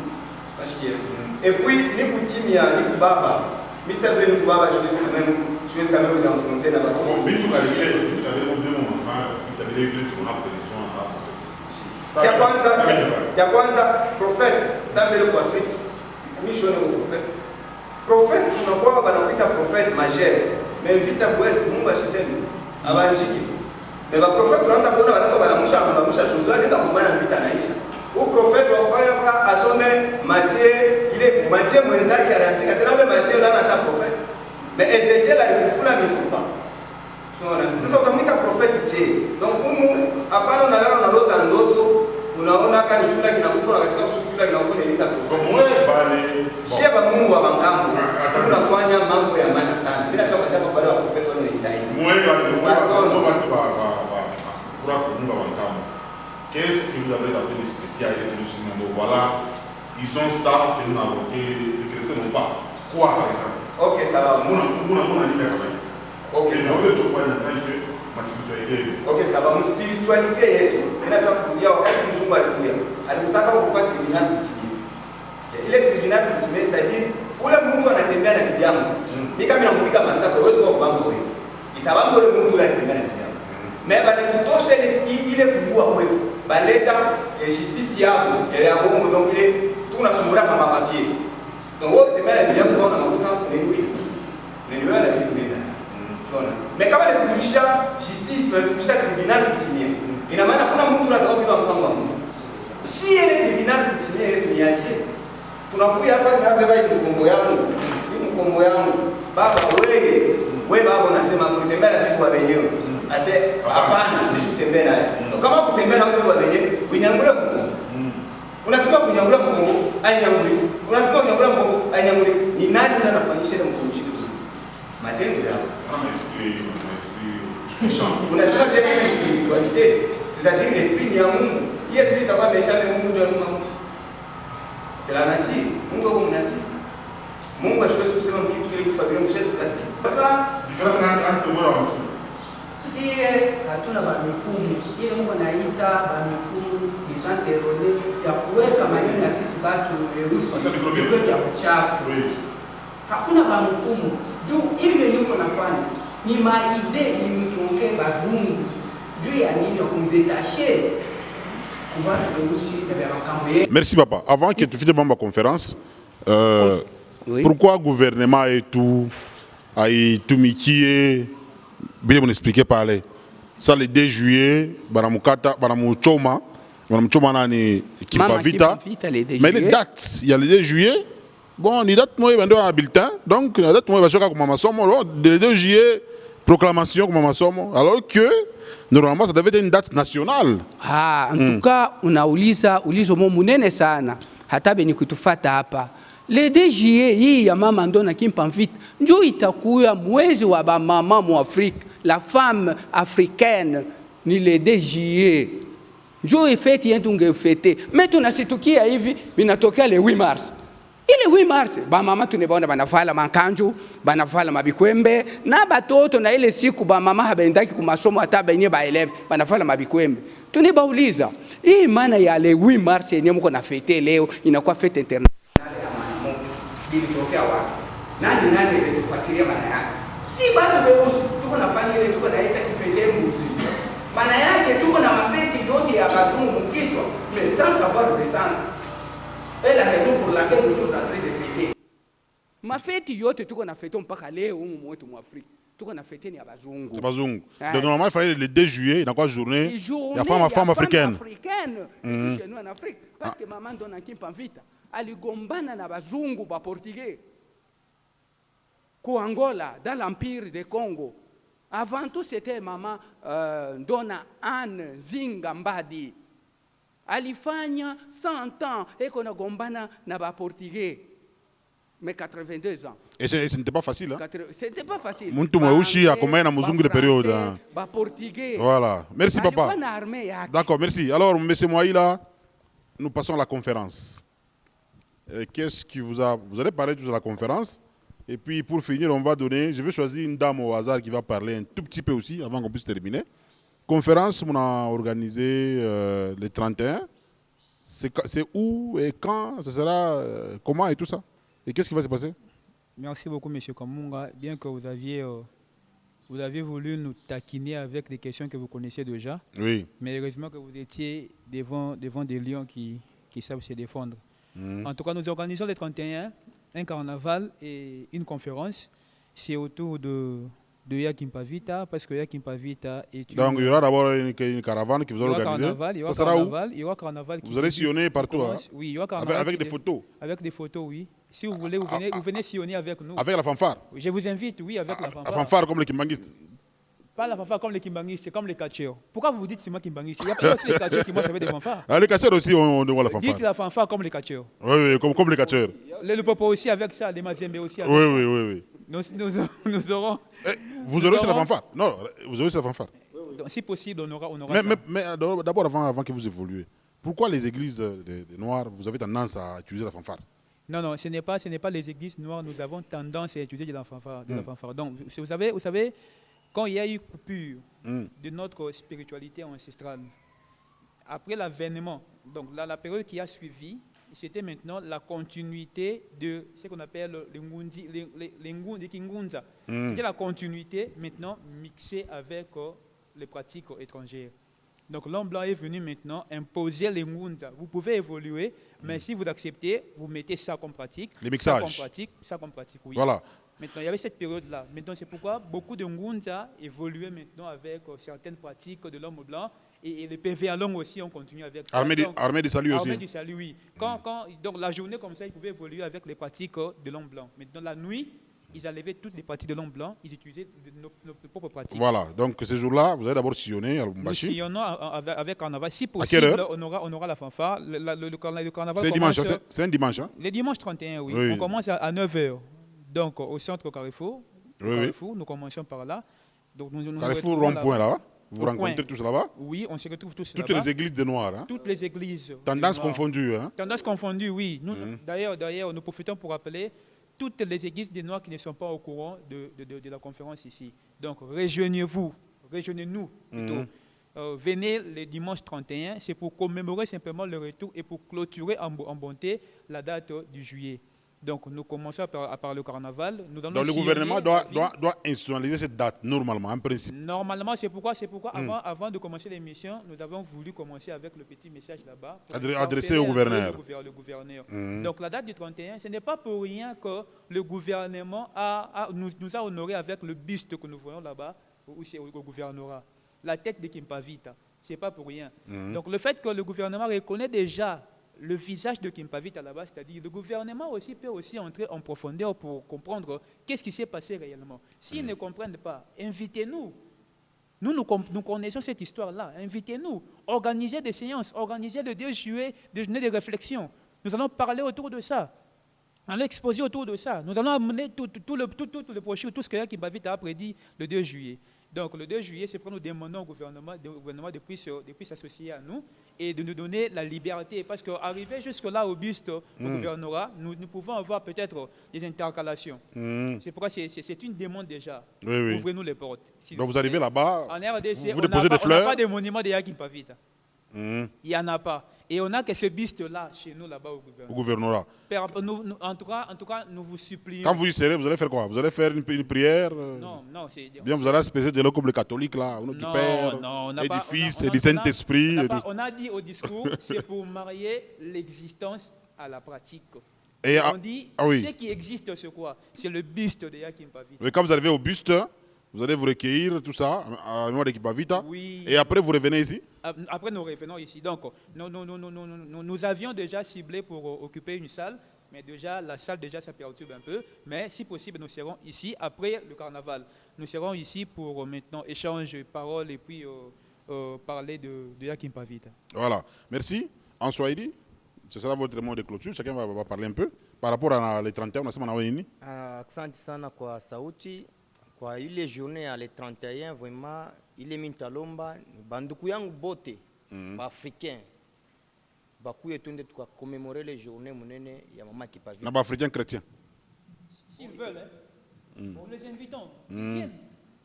Nasikia. Et puis ni kukimia ni kubaba. Mimi c'est vrai ni kubaba je suis quand même confronté na watu. Bon, mais tu vas le faire, tu avais mon deux enfants, tu avais les deux on a télévision ya kwanza prophète sambele kwa Afrika mission ni prophète prophète unakuwa banakuita prophète majeur mais vita west Mungu ashisema abanjiki mais ba prophète tunaanza kuona wanaanza Josué ndio kumbana vita naisha au prophète wa asome Matthieu mwenzake anaandika tena yule Matthieu la ata prophète mais Ezekiel alifufula mifupa sasa utamwita prophète je donc hapana unalala na lota ndoto unaona kama chula kinakufa katika chula kinakufa ni lita sheba Mungu wa mangambo tunafanya mambo ya maana sana bila shaka kwa sababu wale wa prophet wale wanaitaini qu'est-ce que vous avez fait de spécial et de voilà ils ont ça que nous avons, que les chrétiens n'ont pas. Quoi, par exemple? Ok, ça va. Ok, ça va. Ok, ça va. Mu spiritualité yetu inaweza kurudia wakati mzungu alikuja. Alikutaka kukuwa tribunal kutimia. Ile tribunal kutimia c'est-à-dire ule mtu anatembea na bibi yangu. Mimi kama nampiga masako huwezi kuwa kubamba wewe. Itabamba ule mtu anatembea na bibi yangu. Mais bali tutoshe ile kujua kwetu. Baleta justice yako ya bongo donc ile tunasumbura mama papier. Donc wote tembea na bibi yangu kwa makuta nini? Nini wewe na bibi nini? Mais kama netukisha justice netukisha tribunal kutimia, ina maana kuna mtu atakaopiga mpango wa mtu. Si ile tribunal kutimia ile tuniache. Tunakuja hapa tunabeba hii mkombo yangu. Hii mkombo yangu. Baba wewe baba unasema kutembea na bibi wa wenyewe. Ase hapana, nisitembee naye. Kama kutembea na bibi wa wenyewe, kunyangula mkombo. Unapima kunyangula mkombo, ainyanguli. Unapima kunyangula mkombo, ainyanguli. Ni nani anafanyisha ile mkombo? Matendo yao. Unasema pia c'est une spiritualité, c'est-à-dire l'esprit ni ya Mungu. Hii esprit itakuwa imeshaje Mungu ndio aliumba mtu. C'est la nature. Mungu ako mnatii. Mungu ashwezi kusema kitu kile kufabia mshezi plastic. Difference entre wewe na mfumo. Si hatuna ba mifumo. Ile Mungu anaita ba mifumo, licence erronée ya kuweka maneno ya sisi watu weusi. Kwa ya uchafu. Hakuna ba mifumo. Juu hivi ndio yuko nafanya. Ni maide ilimtonke bazungu. Juu ya nini ya kumdetacher. Merci papa. Avant que tu fasses ma conférence, pourquoi le gouvernement et tout a tout mikié, bien vous expliquer parler. Ça le 2 juillet, Banamukata, Banamuchoma nani Kimpavita. Mais les dates, il y a le 2 juillet. Bon, les dates moi il un bulletin. Donc la date moi il va choquer comme masomo. Le 2 juillet proclamation comme masomo. Alors que normalement, ça devait être une date nationale. En tout cas, unauliza ulizo munene sana. Hata beni kutufata hapa. Le 2 juillet hii ya mama Ndona Kimpavita ndio itakuwa mwezi wa ba mama mu Afrique. La femme africaine ni le 2 juillet. Ndio ifeti yetu ngefete. Mais tunasitukia hivi binatokea le 8 mars. Ile 8 mars ba mama tunebaona banavala mankanju, banavala mabikwembe na batoto na ile siku ba mama habendaki ku masomo hata benye ba eleve banavala mabikwembe. Tunibauliza, hii maana ya le 8 mars yenye mko na fete leo inakuwa fete internationale ya mama. Ilitokea wapi? Nani atatufasiria maana yake? Si bado beusi tuko nafanya ile tuko naita kifete muziki. Maana yake tuko na mafeti yote ya bazungu mkichwa, mais sans savoir le sens. Et la raison pour laquelle nous sommes en train de fêter. Mafeti yote tuko na fêter mpaka leo humu mwetu mu Afrika. Tuko na fêter ni ya bazungu. C'est bazungu. Donc normalement il fallait le 2 juillet, il y a quoi journée? Il y a femme africaine. Ici chez nous en Afrique parce que maman Ndona Kimpavita aligombana na bazungu ba portugais. Ko Angola dans l'empire de Congo. Avant tout c'était maman Ndona Anne Zinga Mbadi. Alifanya 100 ans eko na gombana na ba portugais. Mais 82 ans. Et ce n'était pas facile. Hein? C'était pas facile. Muntu mweushi akomaya na muzungu de période. Ba portugais. Voilà. Merci papa. D'accord, merci. Alors monsieur Mouaïla, nous passons à la conférence. Qu'est-ce qui vous allez parler de la conférence et puis pour finir, on va donner, je vais choisir une dame au hasard qui va parler un tout petit peu aussi avant qu'on puisse terminer. Conférence, on a organisé le 31. C'est où et quand? Ce sera comment et tout ça? Et qu'est-ce qui va se passer? Merci beaucoup, M. Kamunga. Bien que vous aviez voulu nous taquiner avec des questions que vous connaissez déjà. Oui. Mais heureusement que vous étiez devant des lions qui savent se défendre. En tout cas, nous organisons le 31 un carnaval et une conférence. C'est autour de Yakimpavita, parce que Yakimpavita est... Donc il y aura d'abord une caravane qui vous allez organiser. Ça sera où? Il y aura carnaval. Vous allez sillonner partout. Hein? Oui, il y aura carnaval. Avec des photos. Avec des photos, oui. Si vous voulez, vous venez sillonner avec nous. Avec la fanfare? Je vous invite, oui, avec la fanfare. La fanfare comme les kimbanguistes? Pas la fanfare comme les kimbanguistes, c'est comme les catcheurs. Pourquoi vous dites c'est moi kimbanguiste? Il y a aussi les catcheurs qui marchent avec des fanfares. Les catcheurs aussi, on voit la fanfare. Dites la fanfare comme les catcheurs. Oui, comme les catcheurs. Le popo aussi avec ça, les mazembe aussi avec ça. Oui. Nous aurons... Vous aurez aussi la fanfare? Non, vous aurez aussi la fanfare. Donc, si possible, on aura mais d'abord, avant que vous évoluiez, Pourquoi les églises des Noirs, vous avez tendance à utiliser la fanfare? Non, ce n'est pas les églises noires, nous avons tendance à utiliser de la fanfare. Donc, vous savez, quand il y a eu coupure de notre spiritualité ancestrale, après l'avènement, donc la période qui a suivi, c'était maintenant la continuité de ce qu'on appelle les Kingunza. C'était la continuité maintenant mixée avec les pratiques étrangères. Donc l'homme blanc est venu maintenant imposer les Ngunza. Vous pouvez évoluer, mais si vous acceptez, vous mettez ça comme pratique. Les mixages. Ça comme pratique, oui. Voilà. Maintenant, il y avait cette période-là. Maintenant, c'est pourquoi beaucoup de Ngunza évoluaient maintenant avec certaines pratiques de l'homme blanc. Et les PV à long aussi, on continue avec ça. Armée du salut aussi. Armée du salut, oui. Donc la journée comme ça, ils pouvaient évoluer avec les pratiques de l'homme blanc. Maintenant, la nuit, ils enlevaient toutes les pratiques de l'homme blanc, ils utilisaient nos propres pratiques. Voilà, donc ce jour-là, vous allez d'abord sillonner à Nous Lubumbashi. sillonnons avec carnaval. Si À quelle possible, heure? on aura la fanfare. Le carnaval C'est dimanche, commence- c'est un dimanche. Hein? Le dimanche 31, oui. Oui. On commence à 9h. Donc au centre Carrefour. Oui, Carrefour, nous commençons par là. Donc, nous Carrefour retrouvons rond-point là-bas. Vous Au rencontrez coin. tous là-bas? Oui, on se retrouve tous Toutes là-bas. les églises de Noirs. Hein? Toutes les églises. Tendance des Noirs. confondue. Hein? Tendance confondue, oui. D'ailleurs, nous profitons pour rappeler toutes les églises des Noirs qui ne sont pas au courant de la conférence ici. Donc, rejoignez-nous plutôt. Venez le dimanche 31, c'est pour commémorer simplement le retour et pour clôturer en bonté la date du juillet. Donc, nous commençons par le carnaval. Nous Donc, le gouvernement doit institutionnaliser cette date, normalement, en principe. Normalement, c'est pourquoi avant de commencer l'émission, nous avons voulu commencer avec le petit message là-bas. Adressé au gouverneur. Le gouverneur. Donc, la date du 31, ce n'est pas pour rien que le gouvernement nous a honorés avec le buste que nous voyons là-bas, au gouvernorat. La tête de Kimpavita, ce n'est pas pour rien. Donc, le fait que le gouvernement reconnaît déjà le visage de Kimpavita là-bas, c'est-à-dire le gouvernement aussi peut aussi entrer en profondeur pour comprendre qu'est-ce qui s'est passé réellement. S'ils ne comprennent pas, invitez-nous. Nous connaissons cette histoire-là. Invitez-nous. Organisez des séances, organisez le 2 juillet, déjeuner de réflexion. Nous allons parler autour de ça. Nous allons exposer autour de ça. Nous allons amener tout le brochure, tout ce que Kimpavita a prédit le 2 juillet. Donc le 2 juillet, c'est pour nous demander au gouvernement de puisse s'associer à nous et de nous donner la liberté. Parce qu'arriver jusque-là au buste au gouvernorat, nous pouvons avoir peut-être des intercalations. C'est pourquoi c'est une demande déjà. Oui. Ouvrez-nous les portes. Donc vous arrivez là-bas, en RDC, vous déposez des fleurs. On n'a pas de monument de Yakin Pavita. Il n'y en a pas. Et on n'a que ce buste-là chez nous, là-bas au gouvernorat. En tout cas, nous vous supplions. Quand vous y serez, vous allez faire quoi? Vous allez faire une prière? Non, c'est... Bien, vous allez asperger de l'eau comme les catholiques, là, au nom du Père, et du Fils, et du Saint-Esprit. On a dit au discours, c'est pour marier l'existence à la pratique. Et on dit, ce qui existe, c'est quoi? C'est le buste de Yakin Pavita. Quand vous arrivez au buste, vous allez vous recueillir, tout ça, à mémoire de Kimpavita. Oui. Et après, vous revenez ici? Après, nous revenons ici. Donc, nous avions déjà ciblé pour occuper une salle, mais déjà, la salle, ça perturbe un peu. Mais si possible, nous serons ici après le carnaval. Nous serons ici pour maintenant échanger paroles et puis parler de Yakin Pavita. Voilà. Merci. En Swahili, ce sera votre mot de clôture. Chacun va parler un peu. Par rapport à les 31, on a nini? Asante sana kwa sauti. Kwa ile journée ya le 31 vraiment ile mintalomba banduku yangu bote ba-africain bakuye twende tukakommemorer les journées munene ya mama Kimpavita. Na ba-africain chrétien. S'ils veulent, nous les invitons.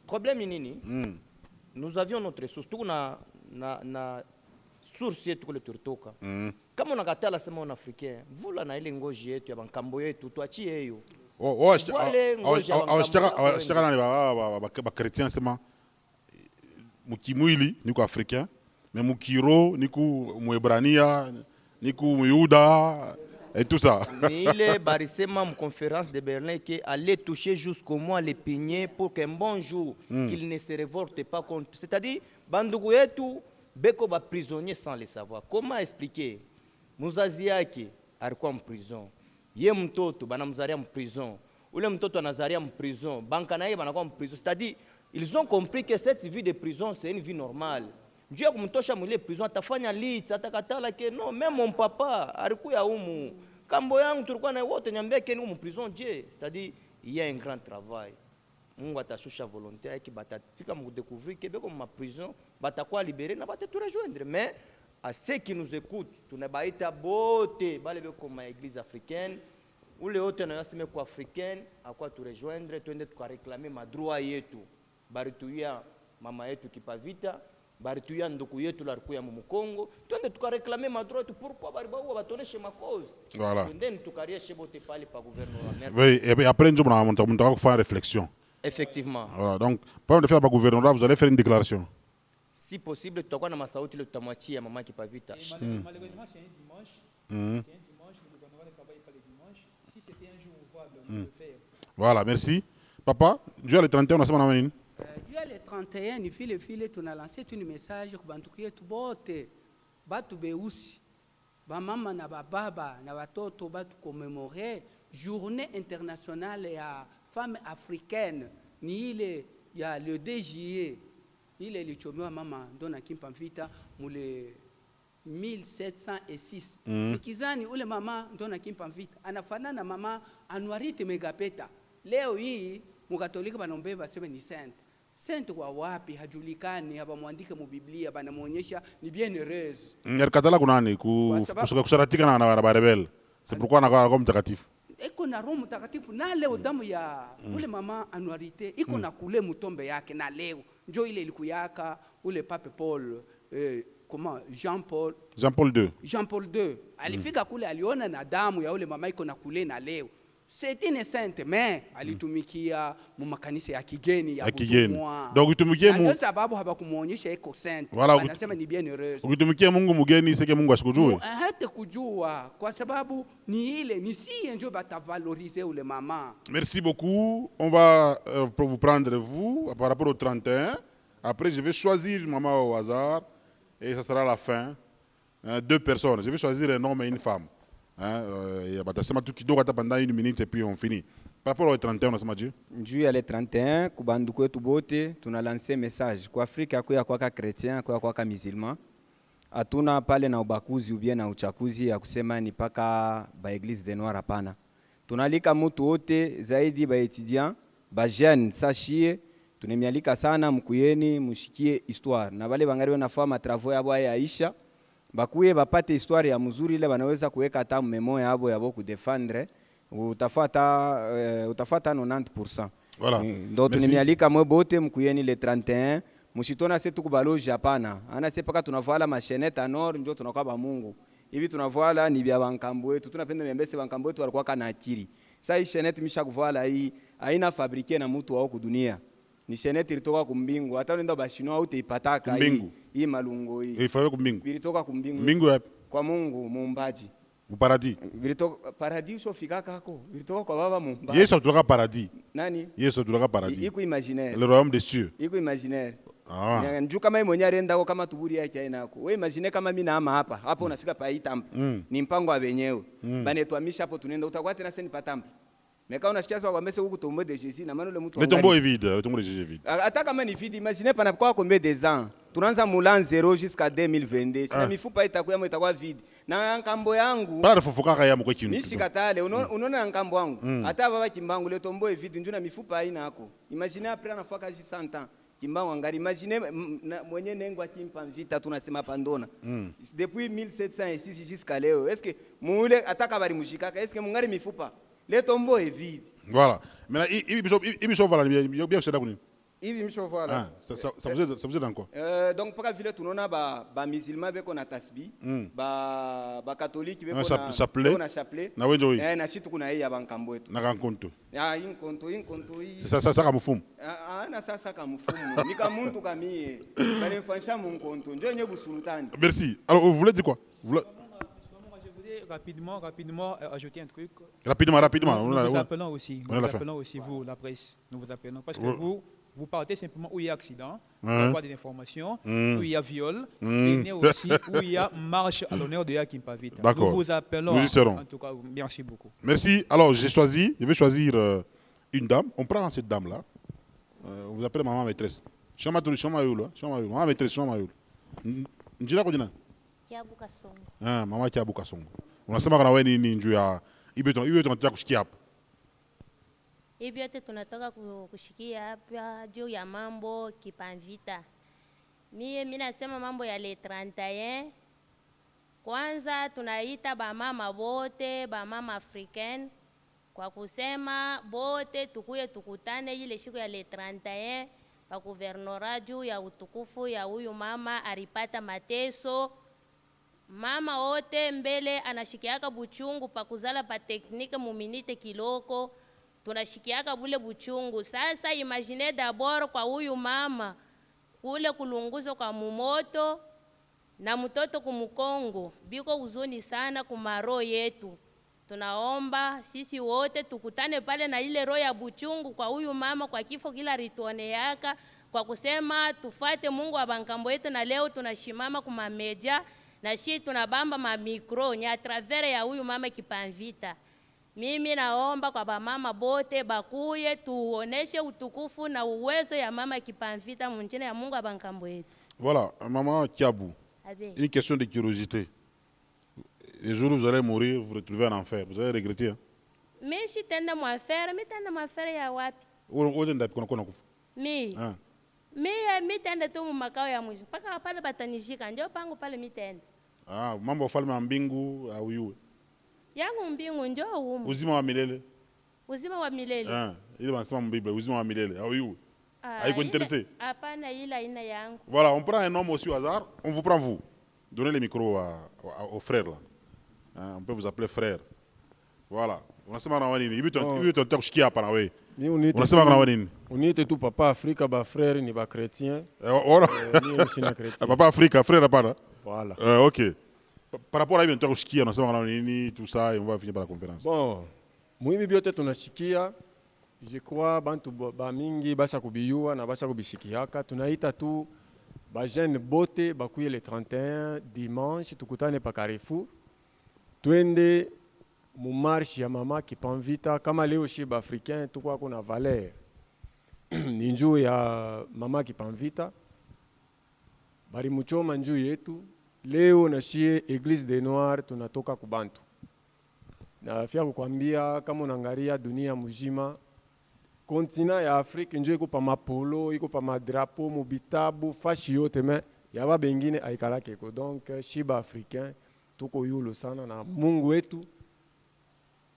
Problème ni nini? Nous avions notre source. Tuko na source yetu kule turitoka. Kama unakatala sema un africain, vula na ile ngoji yetu ya bankambo yetu tuachie hiyo. Awashitaka nani bakretien sema mukimwili niko africain mais mukiro niko muebrania niko muyuda et tout ça. Il barisema en conférence de Berlin qui allait toucher jusqu'au mois les pigner pour qu'un bon jour qu'il ne se révolte pas contre. C'est-à-dire bandugu yetu beko ba prisonnier sans le savoir. Comment expliquer? Muzazi yake alikuwa en prison. Ye mtoto banamzaria en prison. Ule mtoto anazaria en prison. Banka naye banakuwa en prison. C'est-à-dire, ils ont compris que cette vie de prison, c'est une vie normale. Dieu a kumtosha mwile prison, atafanya litsi, atakatala ke non, même mon papa, alikuya umu. Kambo yangu tulikuwa na wote niambia ke ni prison Dieu. C'est-à-dire, il y a un grand travail. Mungu atashusha volonté yake batafika mu découvrir que beko ma prison, batakuwa libéré na batatu rejoindre. Mais à ceux qui nous écoutent, tunabaita bote bale beko ma église africaine ule wote na yaseme kwa africaine akwa tu rejoindre twende tukareklamer madroit yetu barituya mama yetu Kipavita barituya nduku yetu la rukuya mu Kongo twende tukareklamer madroit pourquoi bari baua batoneshe makozi voilà twende tukarieshe bote pale pa gouvernement. Merci. Oui, et après nous on faire une réflexion. Effectivement. Voilà, donc pendant de faire par gouvernement vous allez faire une déclaration. Si possible tutakuwa na masauti ile tutamwachia mama Kipavita. Malheureusement c'est un dimanche. C'est un dimanche, le gouvernement ne travaille pas les dimanches. Si c'était un jour ouvrable, on peut le faire. Voilà, merci. Papa, Dieu le 31 on a sema na nini? Dieu le 31 ni file tuna lancé un message ku bantu yetu bote. Batu beusi. Ba mama na ba baba na watoto batu commémorer journée internationale ya femme africaine ni ile ya le 2 juillet. Ile ilichomewa mama Ndona Kimpavita mule 1706. Nikizani ule mama Ndona Kimpavita anafanana mama Anuarite Megapeta. Leo hii mukatolika banombeba sema ni saint. Saint kwa wapi hajulikani, habamwandike mu Biblia banamuonyesha ni bienheureuse. Katala kunani kusaratika na barebel. C'est pourquoi anakuwa kama mtakatifu. Iko na Roho Mtakatifu na leo damu ya ule mama Anuarite iko na kule mutombe yake na leo njo ile ilikuyaka ule Pape Paul comment Jean Paul II alifika kule aliona na damu ya ule mama iko na kule na leo c'est une sainte mais alitumikia mu makanisa ya kigeni ya kutumwa. Donc utumikie Mungu sababu habakumuonyesha iko sainte. Anasema ni bienheureuse. Ukitumikia Mungu mgeni sike Mungu asikujue. Hata kujua kwa sababu ni ile ni si njo batavaloriser ule mama. Merci beaucoup. On va vous prendre vous par rapport au 31. Après je vais choisir maman au hasard et ça sera la fin. 2 personnes. Je vais choisir un homme et une femme. Batasema tu kidogo hata pendant 1 minute et puis on finit. Par rapport au 31 unasema je? Njuu ya le 31 kubandu kwetu bote tuna lancer message kwa Afrika kwa chrétien kwa musulman. Hatuna pale na ubakuzi ubie na uchakuzi ya kusema ni paka ba église de noir hapana. Tunalika mtu wote zaidi ba étudiant, ba jeune sachie, tunemialika sana mkuyeni mushikie histoire. Na wale bangari na fama travaux yabo ya Aisha. Bakuye bapate histoire ya mzuri ile banaweza kuweka hata memoire yabo yabo kudefendre utafata 90%. Voilà. Ndo tunemialika mwe bote mkuyeni le 31 mushitona setu kubaloji hapana. Ana sepaka tunavala masheneta nord njo tunakuwa ba Mungu. Hivi tunavala ni bya bankambo wetu. Tunapenda membese bankambo wetu walikuwa kana akili. Sasa hii sheneta misha kuvala hii haina fabrique na mtu wao kudunia. Ni sheneta ilitoka kumbingu. Hata unaenda bashino au teipataka hii malungo hii. Ifawe kumbingu. Ilitoka kumbingu. Mbingu wapi? Kwa Mungu muumbaji. Paradis. Ilitoka paradis ushofika kako. Ilitoka kwa baba muumbaji. Yesu atoka paradis. Nani? Yesu atoka paradis. Iko imaginaire. Le royaume des cieux. Iko imaginaire. Njoo kama mwenye arenda kama tuburi yake ainako. Wewe imagine kama mimi naama hapa. Hapo unafika pa hii temple. Ni mpango wa wenyewe. Bane tuamisha hapo tunaenda utakuwa tena sasa ni pa temple. Meka unasikia sawa kwamba huko tombe de Jésus na maana ule mtu le tombeau est vide, le tombeau de Jésus est vide. Hata kama ni vide, imagine pana kwa combien des ans. Tunaanza mulan 0 jusqu'à 2022. Sina mifupa itakuwa vide. Na nkambo yangu. Para fufuka kaya mko kinu. Mimi sikatale, unaona nkambo yangu. Hata baba kimbangu le tombeau est vide, njuna mifupa haina hako. Imagine après anafaka 100 ans. Kimbangu angari imagine mwenye nengo akimpa vita tunasema pandona. Depuis 1706 jusqu'à leo. Est-ce que mule ataka bari mushikaka, est-ce que mungari mifupa? Le tombeau est vide. Voilà. Maintenant, il voilà, bien c'est là qu'on Ivi mshovala. Ça vous aide encore. Donc paka vile tunaona ba musulman beko na tasbih, ba catholique beko na chapelet. Na wenjo hii. Na shitu kuna hii ya bankambo wetu. Na kankonto. Hii nkonto hii. Ça kama mfumo. Na sasa kama mfumo. Nika muntu kamie. Bale mfanisha mu nkonto. Ndio nye busultani. Merci. Alors vous voulez dire quoi? Rapidement, ajouter un truc. Rapidement. Nous vous appelons aussi, vous, la presse. Nous vous appelons parce que vous partez simplement où il y a accident, où il y a pas d'informations, où il y a viol, et aussi où il y a marche à l'honneur de Yakim Pavita. Nous vous appelons. Nous y serons. En tout cas, merci beaucoup. Merci. Alors, je vais choisir une dame. On prend cette dame-là. Vous appelez maman maîtresse. Maman maîtresse, Njira kujina? Kiabuka Songo. Mama Kiabuka Songo. Unasema kana wewe nini njoo ya ibe tunataka kushikia hapa? Hivi yote tunataka kushikia hapa juu ya mambo Kipavita. Mimi nasema mambo ya le 31 Kwanza tunaita bamama bote, bamama Africaine, kwa kusema bote tukuye tukutane ile siku ya le 31 pa guvernora juu ya utukufu ya huyu mama alipata mateso. Mama wote mbele anashikiaka buchungu pa kuzala pa teknike muminite kiloko, tunashikiaka bule buchungu. Sasa imagine d'abord kwa huyu mama kule kulunguzo kwa mumoto na mtoto kumukongo, biko uzuni sana kumaro yetu. Tunaomba sisi wote tukutane pale na ile roho ya buchungu kwa huyu mama kwa kifo kila rituone yaka, kwa kusema tufate Mungu wa bankambo yetu. Na leo tunashimama kumameja na shi tunabamba mamikro ni a travers ya huyu mama Kipanvita. Mimi naomba kwa bamama bote bakuye tuoneshe utukufu na uwezo ya mama Kipanvita munjine ya Mungu wa bankambo yetu. Voilà, maman Kiabou, une question de curiosité. Les jours où vous allez mourir, vous vous retrouvez en enfer. Vous allez regretter. Hein? Mi shitenda mwafere, mi tenda mwafere ya wapi? Wote ndapi kuna kufa. Mi. Mi tenda tu makao ya mwisho. Paka pale batanishika ndio pangu pale mi tenda. Mambo ufalme wa mbingu au yue. Yangu mbingu ndio humu. Uzima wa milele. Uzima wa milele. Ile wanasema mbiblia uzima wa milele au yue. Haiko intéressé. Hapana, ila ina yangu. Voilà, on prend un homme aussi au hasard, on vous prend vous. Donnez le micro au frère là. On peut vous appeler frère. Voilà. Unasema na nini? Hivi tunataka kushikia hapa na wewe. Unasema na nini? Uniite tu papa Afrika ba frère ni ba chrétien. Voilà. Mimi sina chrétien. Papa Afrika, frère hapana. Voilà. OK. Par rapport à hivi tunataka kushikia, unasema na nini tout ça et on va finir par la conférence. Bon. Muhimu biote tunashikia. Je crois bantu ba mingi basa kubiyua na basa kubishikiaka. Tunaita tu ba jeune bote bakuye le 31 dimanche tukutane pa Carrefour. Twende mu marche ya mama Kipanvita kama leo shiba africain tukwa kuna valeur ni njuu ya mama Kipanvita bari muchoma njuu yetu leo na shie Église des Noirs tunatoka kubantu na fia kukwambia kama unaangalia dunia mzima kontina ya Afrika njoo iko pa mapolo iko pa madrapo mubitabu fashi yote me yaba bengine aikalake ko donc shiba africain tuko yulo sana na Mungu wetu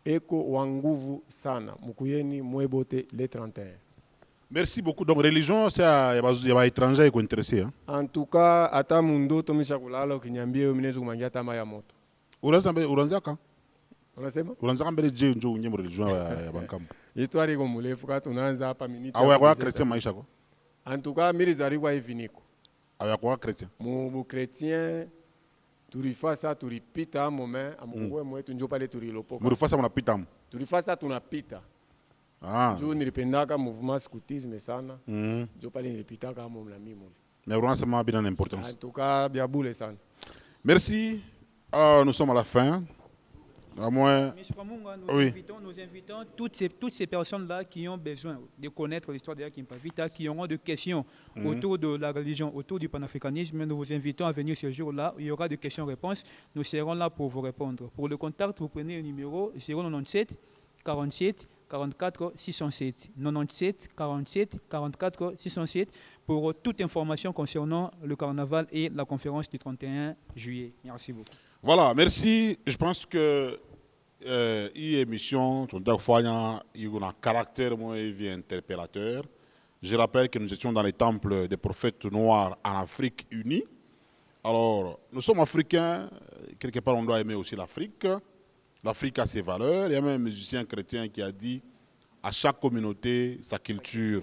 eko wa nguvu sana mukuyeni mwebote le 31. Merci beaucoup. Donc religion c'est ya ba étranger iko intéressé hein. En tout cas ata mundo tomisha kulala ukinyambia wewe mnezi kumangia tama ya moto. Uranzaka? Unasema? Uranzaka mbele je njoo unyemo religion ya bankambo. Histoire iko murefu ka tunaanza hapa miniti. Awa chrétien maisha ko? En tout cas miri zalikuwa hivi niko. Awa kwa chrétien. Mu chrétien tulifasa tulipita moment amukwe mwetu njoo pale tulilopoka. Murifasa mnapita mu. Tulifasa tunapita. Njoo nilipendaka mouvement scoutisme sana. Njoo pale nilipitaka hapo na mimi. Mais vraiment bien d'importance. En tout cas bien boule sana. Merci. Nous sommes à la fin. À moins... nous invitons toutes ces personnes-là qui ont besoin de connaître l'histoire de Kimpavita, qui auront des questions autour de la religion, autour du panafricanisme. Nous vous invitons à venir ce jour-là. Il y aura des questions-réponses. Nous serons là pour vous répondre. Pour le contact, vous prenez le numéro 097 47 44 607. 97 47 44 607 pour toute information concernant le carnaval et la conférence du 31 juillet. Merci beaucoup. Voilà, merci. Je pense que émission, il a un caractère interpellateur. Je rappelle que nous étions dans les temples des prophètes noirs en Afrique unie. Alors, nous sommes africains, quelque part on doit aimer aussi l'Afrique. L'Afrique a ses valeurs. Il y a même un musicien chrétien qui a dit à chaque communauté sa culture.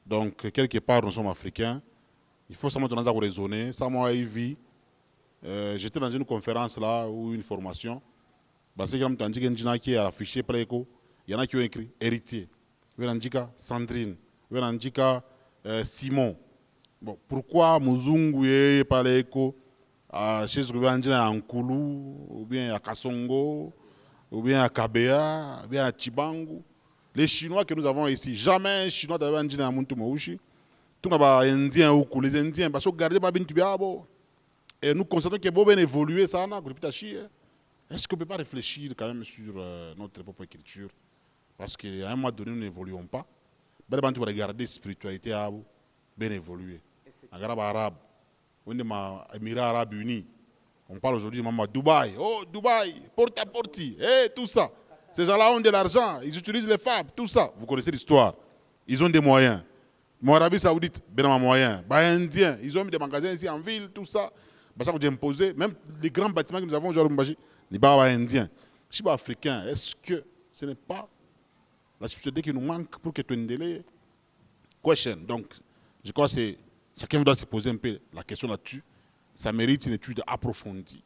Donc, quelque part, nous sommes africains. Il faut simplement raisonner. Ça m'a évi. J'étais dans une conférence là, ou une formation. Parce que il y a affiché il y en a qui ont écrit héritier. Il y en a Sandrine. Il y en a Simon. Bon, pourquoi Muzungu est parlé chez à Nkulu, ou bien à Kasongo, ou bien à Kabea, ou bien à Chibangu. Les Chinois que nous avons ici, jamais un Chinois n'avait un à Muntu Mouchi. Tout les Indiens ou les Indiens, parce que regardez pas bien Tubiabo. Et nous constatons que Boben évolué ça, est-ce qu'on ne peut pas réfléchir quand même sur notre propre écriture? Parce qu'à un moment donné, nous n'évoluons pas. Ben, tu vas regarder la spiritualité bien évoluer. En arabe, on est Émirats arabes unis. On parle aujourd'hui de Dubaï. Oh, Dubaï, porte-à-porte, tout ça. Ces gens-là ont de l'argent, ils utilisent les femmes, tout ça. Vous connaissez l'histoire. Ils ont des moyens. Arabie Saoudite, ben moyens. Indiens, ils ont mis des magasins ici en ville, tout ça. Ça vous imposer. Même les grands bâtiments que nous avons aujourd'hui, les bas indiens. Je suis africain. Est-ce que ce n'est pas la société qui nous manque pour que tu aies un délai? Question. Donc, je crois que chacun doit se poser un peu la question là-dessus. Ça mérite une étude approfondie.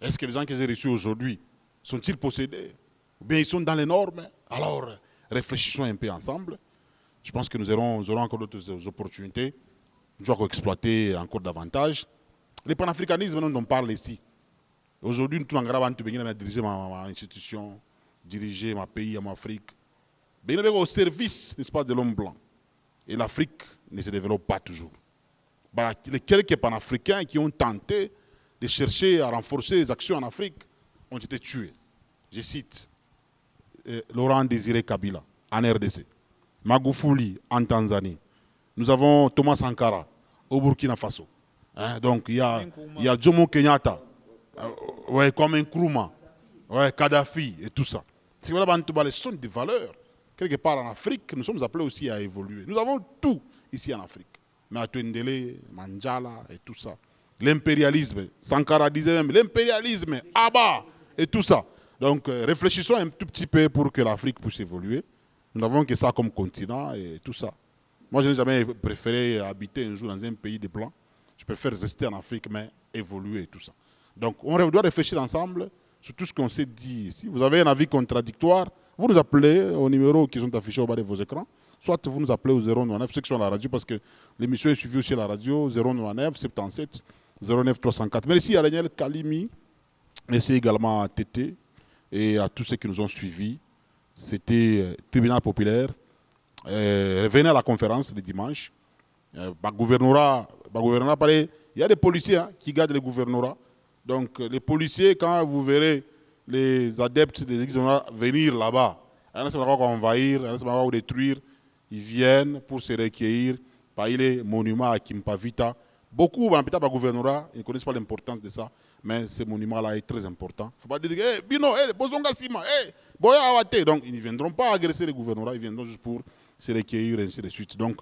Est-ce que les gens que j'ai reçus aujourd'hui sont-ils possédés? Ou bien ils sont dans les normes? Alors, réfléchissons un peu ensemble. Je pense que nous aurons encore d'autres opportunités. Nous devons exploiter encore davantage. Le panafricanisme dont on parle ici. Aujourd'hui, nous avons dirigé ma institution, diriger ma pays, ma Afrique. Bien au service, n'est-ce pas, de l'homme blanc. Et l'Afrique ne se développe pas toujours. Les quelques panafricains qui ont tenté de chercher à renforcer les actions en Afrique ont été tués. Je cite Laurent Désiré Kabila en RDC, Magufuli en Tanzanie. Nous avons Thomas Sankara au Burkina Faso. Donc il y a Jomo Kenyatta, comme Nkrumah, Kadhafi et tout ça. Ce sont des valeurs. Quelque part en Afrique, nous sommes appelés aussi à évoluer. Nous avons tout ici en Afrique. Matwendele, Mandjala et tout ça. L'impérialisme, Sankara disait même l'impérialisme, Abba et tout ça. Donc réfléchissons un tout petit peu pour que l'Afrique puisse évoluer. Nous n'avons que ça comme continent et tout ça. Moi, je n'ai jamais préféré habiter un jour dans un pays de blancs. Je préfère rester en Afrique, mais évoluer et tout ça. Donc on doit réfléchir ensemble sur tout ce qu'on s'est dit ici. Vous avez un avis contradictoire, vous nous appelez aux numéros qui sont affichés au bas de vos écrans. Soit vous nous appelez au 099, ceux qui sont à la radio, parce que l'émission est suivie aussi à la radio, 099 77 09 304. Merci à Daniel Kalimi, merci également à Tété et à tous ceux qui nous ont suivis. C'était Tribunal populaire. Venez à la conférence le dimanche. Il y a des policiers qui gardent le gouvernorat. Donc les policiers, quand vous verrez les adeptes des exonérats venir là-bas, il y en a qui vont envahir, il y en a qui vont détruire. Ils viennent pour se recueillir par les monuments à Kimpavita. Beaucoup dans le gouvernorat, ils ne connaissent pas l'importance de ça, mais ce monument-là est très important. Il ne faut pas dire, Bino, Bozonga Sima, Boya Awate. Donc, ils ne viendront pas agresser le gouvernorat, ils viendront juste pour se recueillir et ainsi de suite. Donc,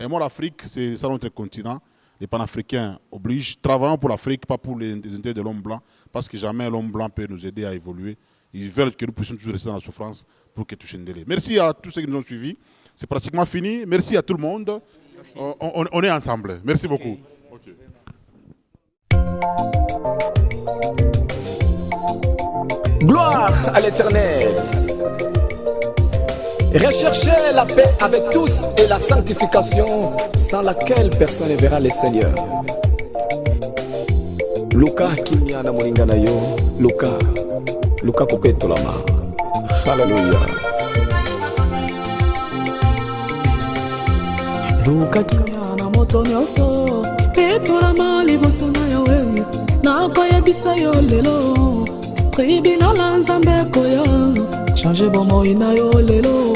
moi, l'Afrique, c'est ça notre continent. Les panafricains obligent. Travaillons pour l'Afrique, pas pour les intérêts de l'homme blanc, parce que jamais l'homme blanc peut nous aider à évoluer. Ils veulent que nous puissions toujours rester dans la souffrance pour que tout change. Merci à tous ceux qui nous ont suivis. C'est pratiquement fini. Merci à tout le monde. On est ensemble. Merci beaucoup. Okay. Gloire à l'Éternel. Recherchez la paix avec tous et la sanctification sans laquelle personne ne verra le Seigneur. Luka Kimiana Moringana yo. Luka Kopeto Lama. Hallelujah. Luka Kimiana moto nyonso. Petolama liboso na yawe. Na koyebisa yo lelo. Tribunal nzambe koya. Change bomo ina yo lelo.